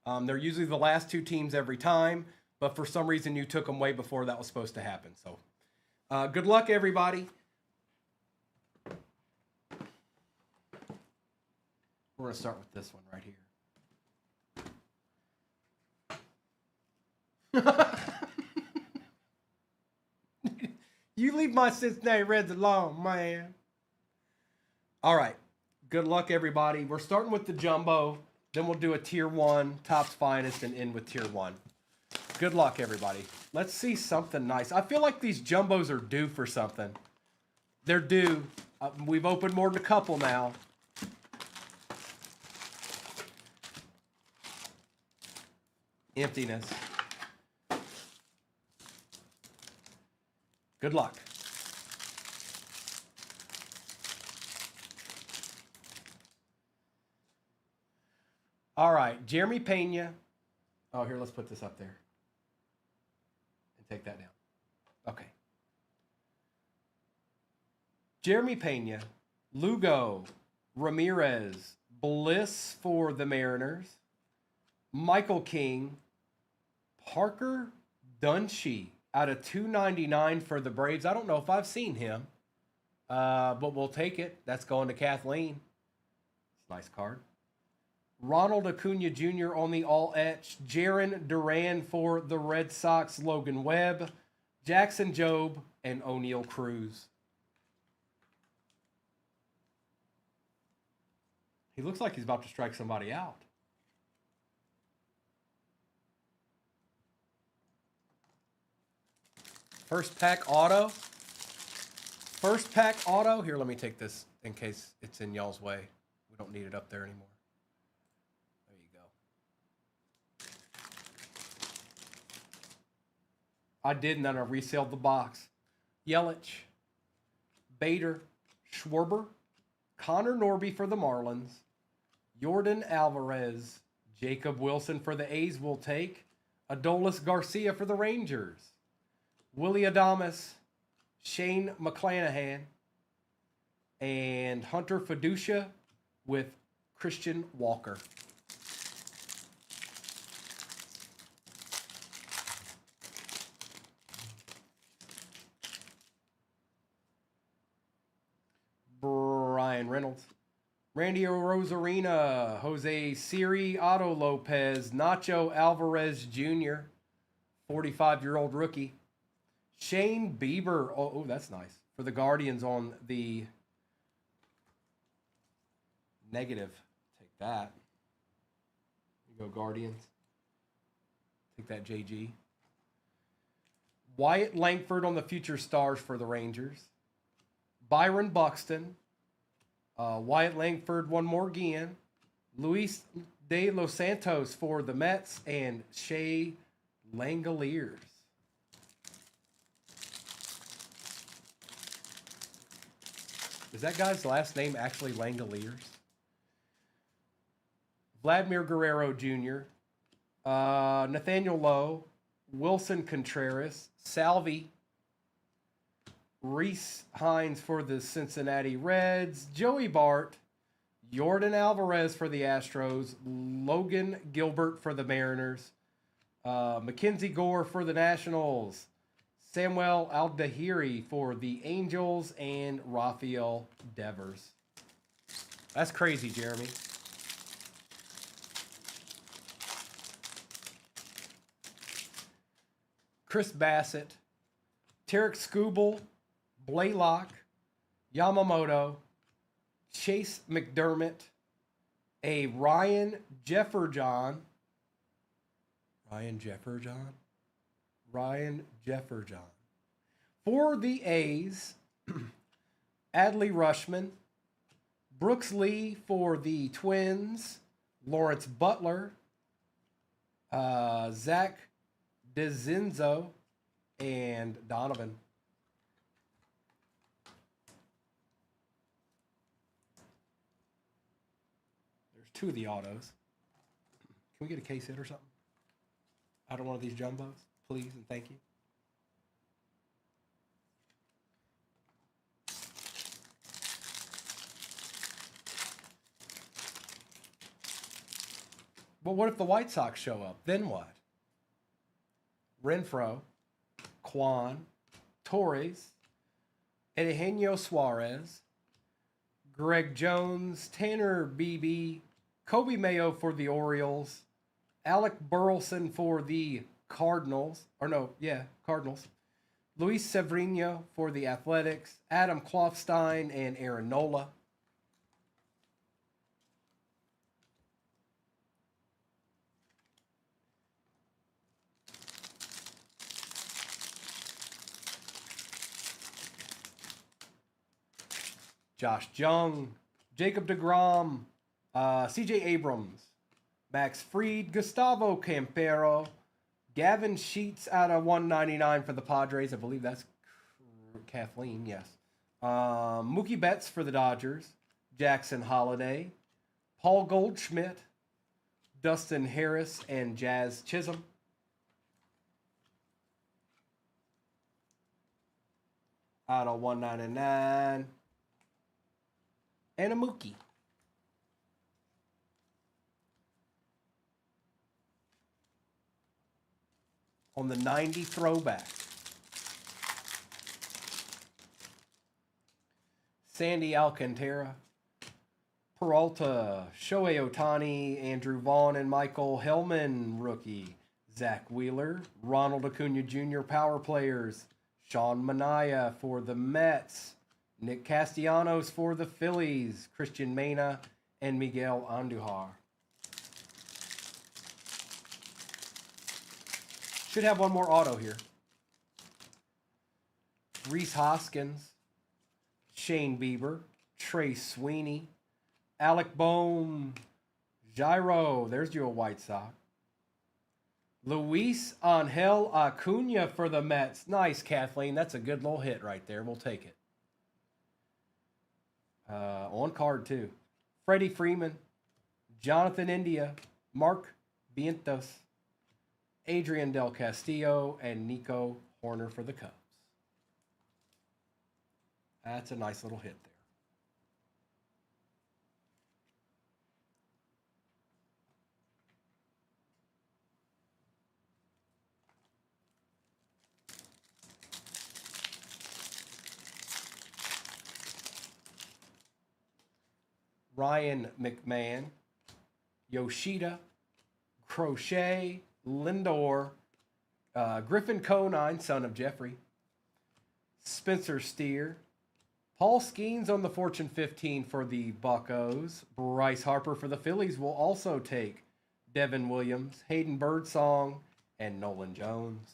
Speaker 1: They're usually the last two teams every time, but for some reason you took them way before that was supposed to happen. So good luck, everybody. We're going to start with this one right here. You leave my Cincinnati Reds alone, man. All right. Good luck, everybody. We're starting with the jumbo. Then we'll do a tier 1, Topps Finest, and end with tier 1. Good luck, everybody. Let's see something nice. I feel like these jumbos are due for something. They're due. We've opened more than a couple now. Emptiness. Good luck. All right, Jeremy Pena. Oh, here, let's put this up there. And take that down. Okay. Jeremy Pena, Lugo, Ramirez, Bliss for the Mariners, Michael King, Parker Dunshee out of 299 for the Braves. I don't know if I've seen him, but we'll take it. That's going to Kathleen. It's a nice card. Ronald Acuna Jr. on the all-etch. Jaron Duran for the Red Sox. Logan Webb, Jackson Jobe, and O'Neal Cruz. He looks like he's about to strike somebody out. First pack auto. First pack auto. Here, let me take this in case it's in y'all's way. We don't need it up there anymore. There you go. I did, and then I resealed the box. Yelich, Bader, Schwarber, Connor Norby for the Marlins, Jordan Alvarez, Jacob Wilson for the A's will take, Adolis Garcia for the Rangers, Willie Adames, Shane McClanahan, and Hunter Fiducia with Christian Walker. Brian Reynolds, Randy Rosarina, Jose Siri, Otto Lopez, Nacho Alvarez Jr., 45-year-old rookie. Shane Bieber, oh, that's nice, for the Guardians on the negative. Take that. You go, Guardians. Take that, JG. Wyatt Langford on the Future Stars for the Rangers. Byron Buxton. Wyatt Langford one more again. Luis de Los Santos for the Mets. And Shea Langoliers. Is that guy's last name actually Langoliers? Vladimir Guerrero Jr., Nathaniel Lowe, Wilson Contreras, Salvi, Reese Hines for the Cincinnati Reds, Joey Bart, Jordan Alvarez for the Astros, Logan Gilbert for the Mariners, Mackenzie Gore for the Nationals, Samuel Aldahiri for the Angels, and Rafael Devers. That's crazy, Jeremy. Chris Bassett, Tarek Skubal, Blaylock, Yamamoto, Chase McDermott, a Ryan Jefferson. For the A's, Adley Rushman, Brooks Lee for the Twins, Lawrence Butler, Zach DeZinzo, and Donovan. There's two of the autos. Can we get a case hit or something? Out of one of these jumbos, please, and thank you. But what if the White Sox show up? Then what? Renfroe, Kwan, Torres, Eugenio Suarez, Greg Jones, Tanner Beebe, Kobe Mayo for the Orioles, Alec Burleson for the Cardinals, Cardinals, Luis Severino for the Athletics, Adam Kloffstein, and Aaron Nola. Josh Jung, Jacob deGrom, CJ Abrams, Max Fried, Gustavo Campero, Gavin Sheets out of 199 for the Padres. I believe that's Kathleen, yes. Mookie Betts for the Dodgers, Jackson Holiday, Paul Goldschmidt, Dustin Harris, and Jazz Chisholm. Out of 199. And a Mookie. On the 90 throwback. Sandy Alcantara, Peralta, Shohei Ohtani, Andrew Vaughn, and Michael Hellman, rookie. Zach Wheeler, Ronald Acuna Jr., power players. Sean Manaea for the Mets. Nick Castellanos for the Phillies, Christian Mena, and Miguel Andujar. Should have one more auto here. Reese Hoskins, Shane Bieber, Trey Sweeney, Alec Bohm, Gyro. There's your White Sox. Luis Angel Acuna for the Mets. Nice, Kathleen. That's a good little hit right there. We'll take it. On card, too. Freddie Freeman, Jonathan India, Mark Vientos, Adrian Del Castillo, and Nico Horner for the Cubs. That's a nice little hit there. Ryan McMahon, Yoshida, Crochet, Lindor, Griffin Conine, son of Jeffrey, Spencer Steer, Paul Skeens on the Fortune 15 for the Buccos. Bryce Harper for the Phillies will also take Devin Williams, Hayden Birdsong, and Nolan Jones.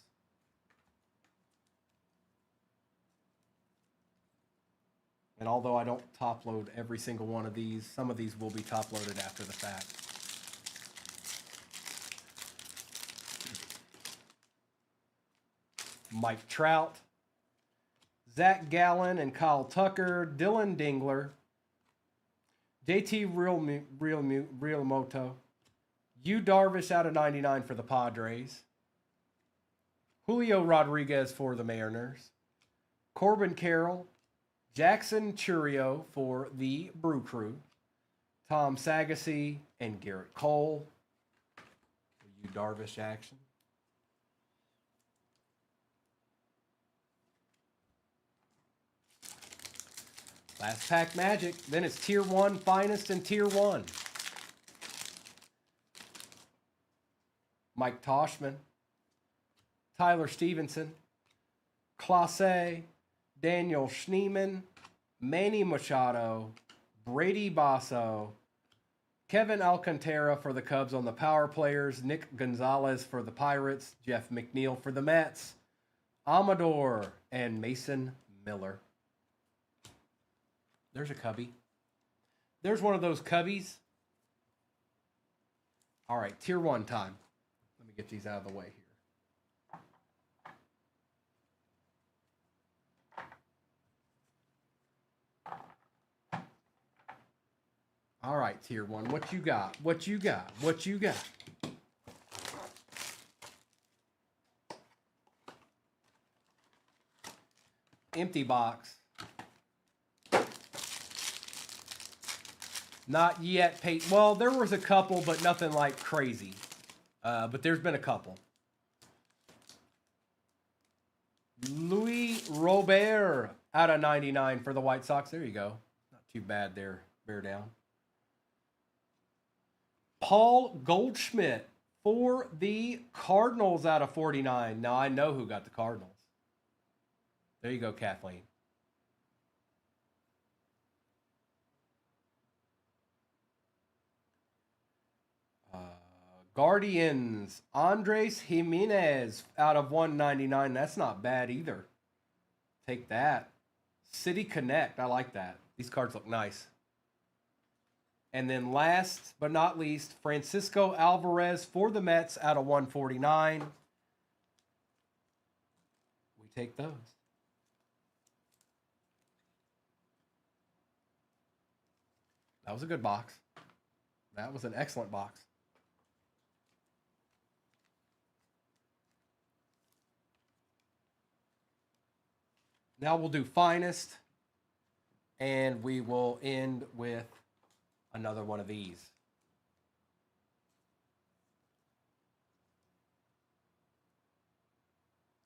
Speaker 1: And although I don't top load every single one of these, some of these will be top loaded after the fact. Mike Trout, Zach Gallen and Kyle Tucker, Dylan Dingler, JT Realmoto, Yu Darvish out of 99 for the Padres, Julio Rodriguez for the Mariners, Corbin Carroll, Jackson Churio for the Brew Crew, Tom Sagasy, and Garrett Cole. Yu Darvish action. Last pack magic. Then it's Tier 1 Finest and Tier 1. Mike Toshman, Tyler Stevenson, Clase, Daniel Schneeman, Manny Machado, Brady Basso, Kevin Alcantara for the Cubs on the power players, Nick Gonzalez for the Pirates, Jeff McNeil for the Mets, Amador, and Mason Miller. There's a cubby. There's one of those cubbies. All right, Tier 1 time. Let me get these out of the way here. All right, Tier 1, what you got? What you got? What you got? Empty box. Not yet paid. Well, there was a couple, but nothing like crazy. But there's been a couple. Louis Robert out of 99 for the White Sox. There you go. Not too bad there. Bear down. Paul Goldschmidt for the Cardinals out of 49. Now I know who got the Cardinals. There you go, Kathleen. Guardians, Andres Jimenez out of 199. That's not bad either. Take that. City Connect. I like that. These cards look nice. And then last but not least, Francisco Alvarez for the Mets out of 149. We take those. That was a good box. That was an excellent box. Now we'll do Finest, and we will end with another one of these.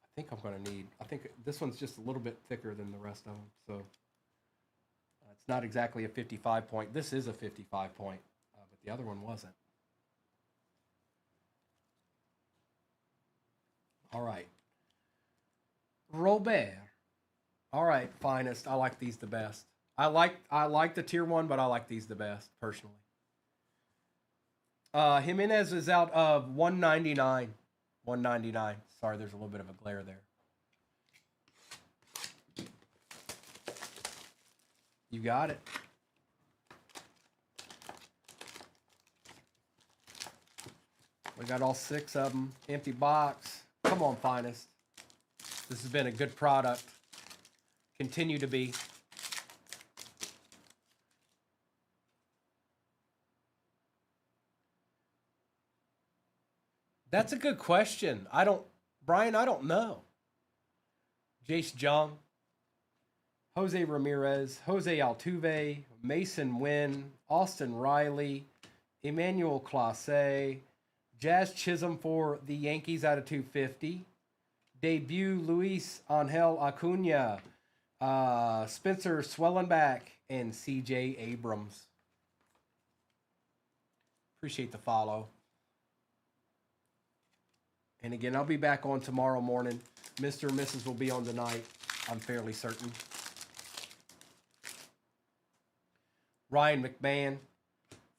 Speaker 1: I think I'm going to need, I think this one's just a little bit thicker than the rest of them, so it's not exactly a 55 point. This is a 55 point, but the other one wasn't. All right. Robert. All right, Finest. I like these the best. I like the Tier 1, but I like these the best, personally. Jimenez is out of 199. 199. Sorry, there's a little bit of a glare there. You got it. We got all 6 of them. Empty box. Come on, Finest. This has been a good product. Continue to be. That's a good question. Brian, I don't know. Jace Jung, Jose Ramirez, Jose Altuve, Mason Wynn, Austin Riley, Emmanuel Clase, Jazz Chisholm for the Yankees out of 250. Debut Luis Angel Acuna, Spencer Swellenback, and CJ Abrams. Appreciate the follow. And again, I'll be back on tomorrow morning. Mr. and Mrs. will be on tonight, I'm fairly certain. Ryan McMahon,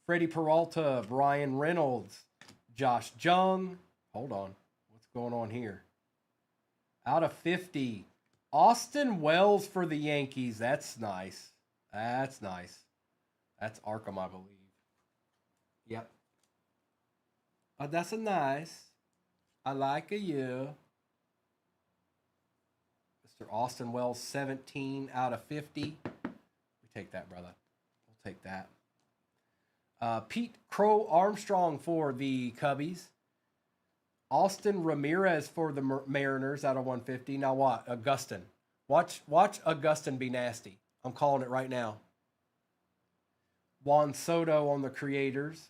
Speaker 1: Freddie Peralta, Brian Reynolds, Josh Jung. Hold on. What's going on here? Out of 50. Austin Wells for the Yankees. That's nice. That's nice. That's Arkham, I believe. Yep. That's a nice. I like you. Mr. Austin Wells, 17 out of 50. We take that, brother. We'll take that. Pete Crow Armstrong for the Cubbies. Austin Ramirez for the Mariners out of 150. Now what? Augustin. Watch Augustin be nasty. I'm calling it right now. Juan Soto on the Creators.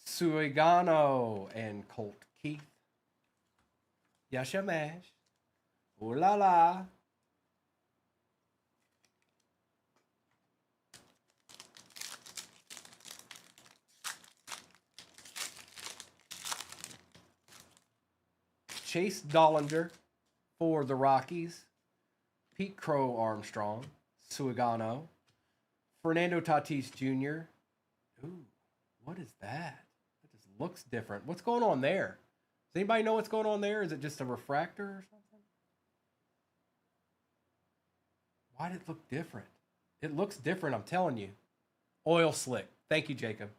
Speaker 1: Suigano and Colt Keith. Yashamash. Ooh la la. Chase Dollinger for the Rockies. Pete Crow Armstrong. Suigano. Fernando Tatis Jr. Ooh, what is that? That just looks different. What's going on there? Does anybody know what's going on there? Is it just a refractor or something? Why did it look different? It looks different, I'm telling you. Oil slick. Thank you, Jacob.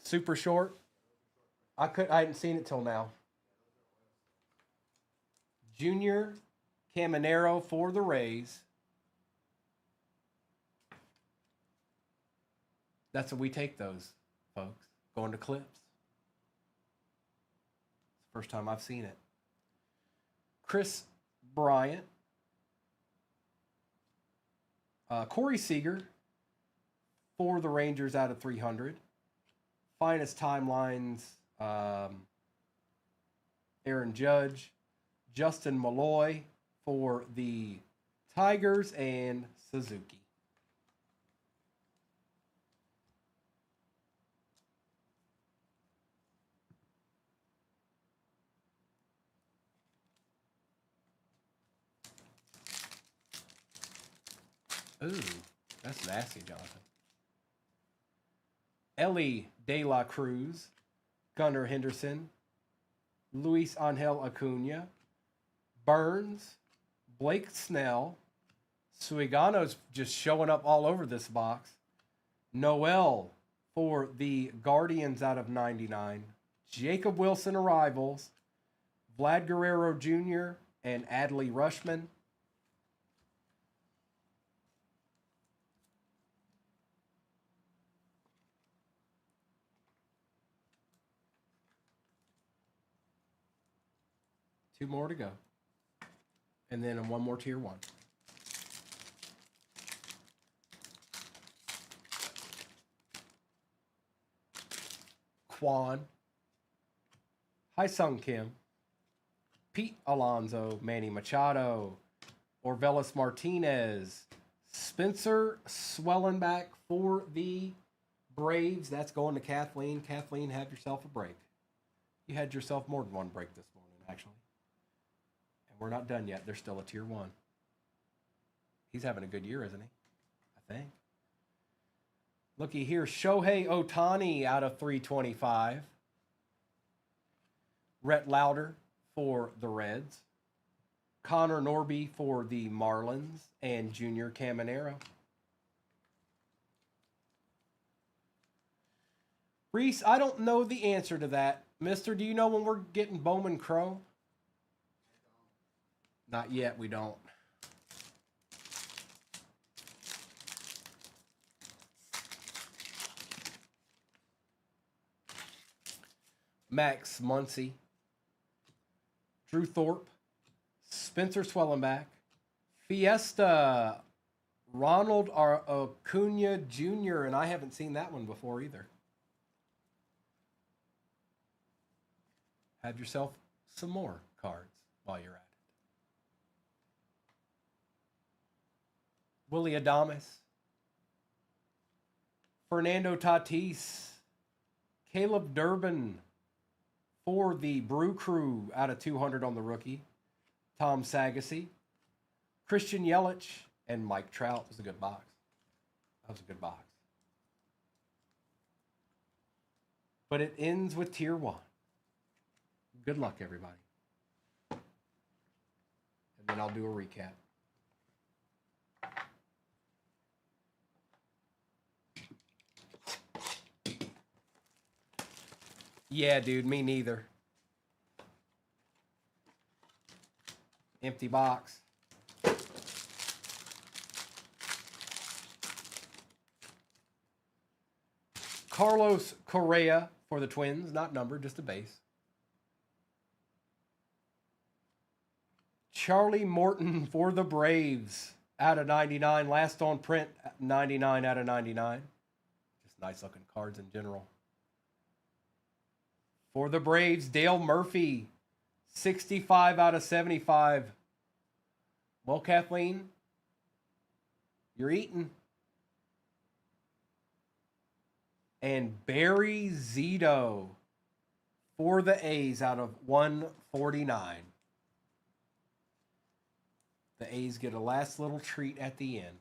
Speaker 1: Super short? I hadn't seen it till now. Junior Caminero for the Rays. That's what we take those, folks. Going to clips. It's the first time I've seen it. Chris Bryant. Corey Seager for the Rangers out of 300. Finest timelines. Aaron Judge. Justin Malloy for the Tigers and Suzuki. Ooh, that's nasty, Jonathan. Ellie De La Cruz, Gunnar Henderson, Luis Angel Acuna, Burns, Blake Snell, Suigano's just showing up all over this box. Noel for the Guardians out of 99. Jacob Wilson arrivals. Vlad Guerrero Jr. and Adley Rushman. Two more to go. And then one more tier 1. Quan. Hai-Sung Kim. Pete Alonso. Manny Machado. Orvelis Martinez. Spencer Swellenback for the Braves. That's going to Kathleen. Kathleen, have yourself a break. You had yourself more than one break this morning, actually. We're not done yet. There's still a tier 1. He's having a good year, isn't he? I think. Looky here. Shohei Ohtani out of 325. Rhett Lauder for the Reds. Connor Norby for the Marlins, and Junior Caminero. Reese, I don't know the answer to that. Mister, do you know when we're getting Bowman Crow? Not yet, we don't. Max Muncy, Drew Thorpe, Spencer Swellenbach, Fiesta, Ronald Acuna Jr., and I haven't seen that one before either. Have yourself some more cards while you're at it. Willie Adames, Fernando Tatis, Caleb Durbin for the Brew Crew out of 200 on the rookie, Tom Sagasy, Christian Yelich, and Mike Trout. Was a good box. That was a good box. But it ends with Tier 1. Good luck, everybody. And then I'll do a recap. Yeah, dude, me neither. Empty box. Carlos Correa for the Twins, not numbered, just a base. Charlie Morton for the Braves out of 99. Last on print, 99 out of 99. Just nice looking cards in general. For the Braves, Dale Murphy, 65 out of 75. Well, Kathleen, you're eating. And Barry Zito for the A's out of 149. The A's get a last little treat at the end.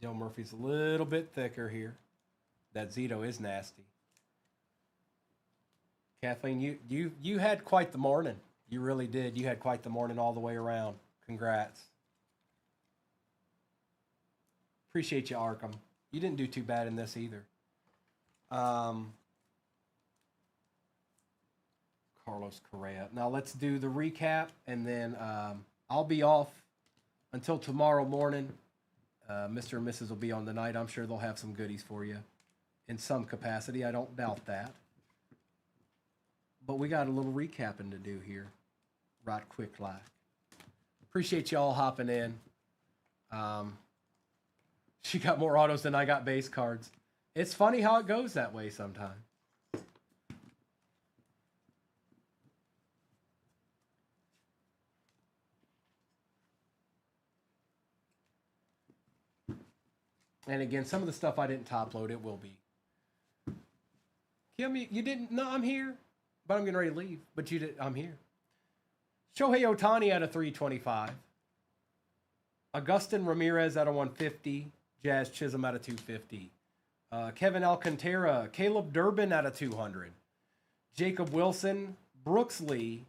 Speaker 1: Dale Murphy's a little bit thicker here. That Zito is nasty. Kathleen, you had quite the morning. You really did. You had quite the morning all the way around. Congrats. Appreciate you, Arkham. You didn't do too bad in this either. Carlos Correa. Now let's do the recap, and then I'll be off until tomorrow morning. Mr. and Mrs. will be on the night. I'm sure they'll have some goodies for you in some capacity. I don't doubt that. But we got a little recapping to do here right quick like. Appreciate y'all hopping in. She got more autos than I got base cards. It's funny how it goes that way sometimes. And again, some of the stuff I didn't top load, it will be. Kim, you didn't? No, I'm here. But I'm getting ready to leave. But you did. I'm here. Shohei Ohtani out of 325. Agustin Ramirez out of 150. Jazz Chisholm out of 250. Kevin Alcantara. Caleb Durbin out of 200. Jacob Wilson. Brooks Lee.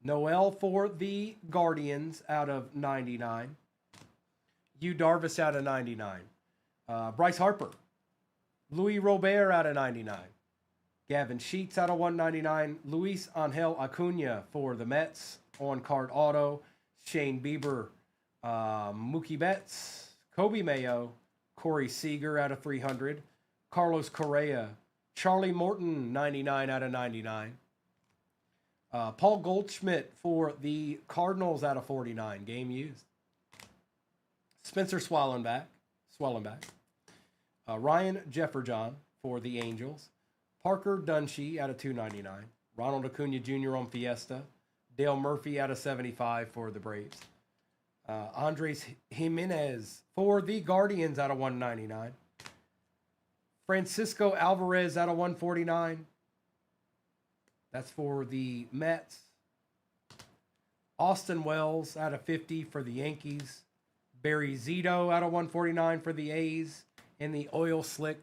Speaker 1: Noel for the Guardians out of 99. Yu Darvish out of 99. Bryce Harper. Luis Robert out of 99. Gavin Sheets out of 199. Luis Angel Acuna for the Mets. On-card auto. Shane Bieber. Mookie Betts. Kobe Mayo. Corey Seager out of 300. Carlos Correa. Charlie Morton, 99 out of 99. Paul Goldschmidt for the Cardinals out of 49. Game used. Spencer Swellenbach. Ryan Jefferson for the Angels. Parker Dunshee out of 299. Ronald Acuna Jr. on Fiesta. Dale Murphy out of 75 for the Braves. Andres Jimenez for the Guardians out of 199. Francisco Alvarez out of 149. That's for the Mets. Austin Wells out of 50 for the Yankees. Barry Zito out of 149 for the A's. And the Oil Slick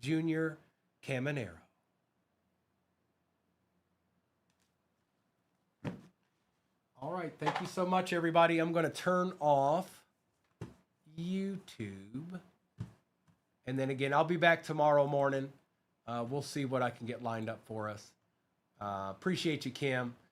Speaker 1: Junior Caminero. All right. Thank you so much, everybody. I'm going to turn off YouTube. And then again, I'll be back tomorrow morning. We'll see what I can get lined up for us. Appreciate you, Kim.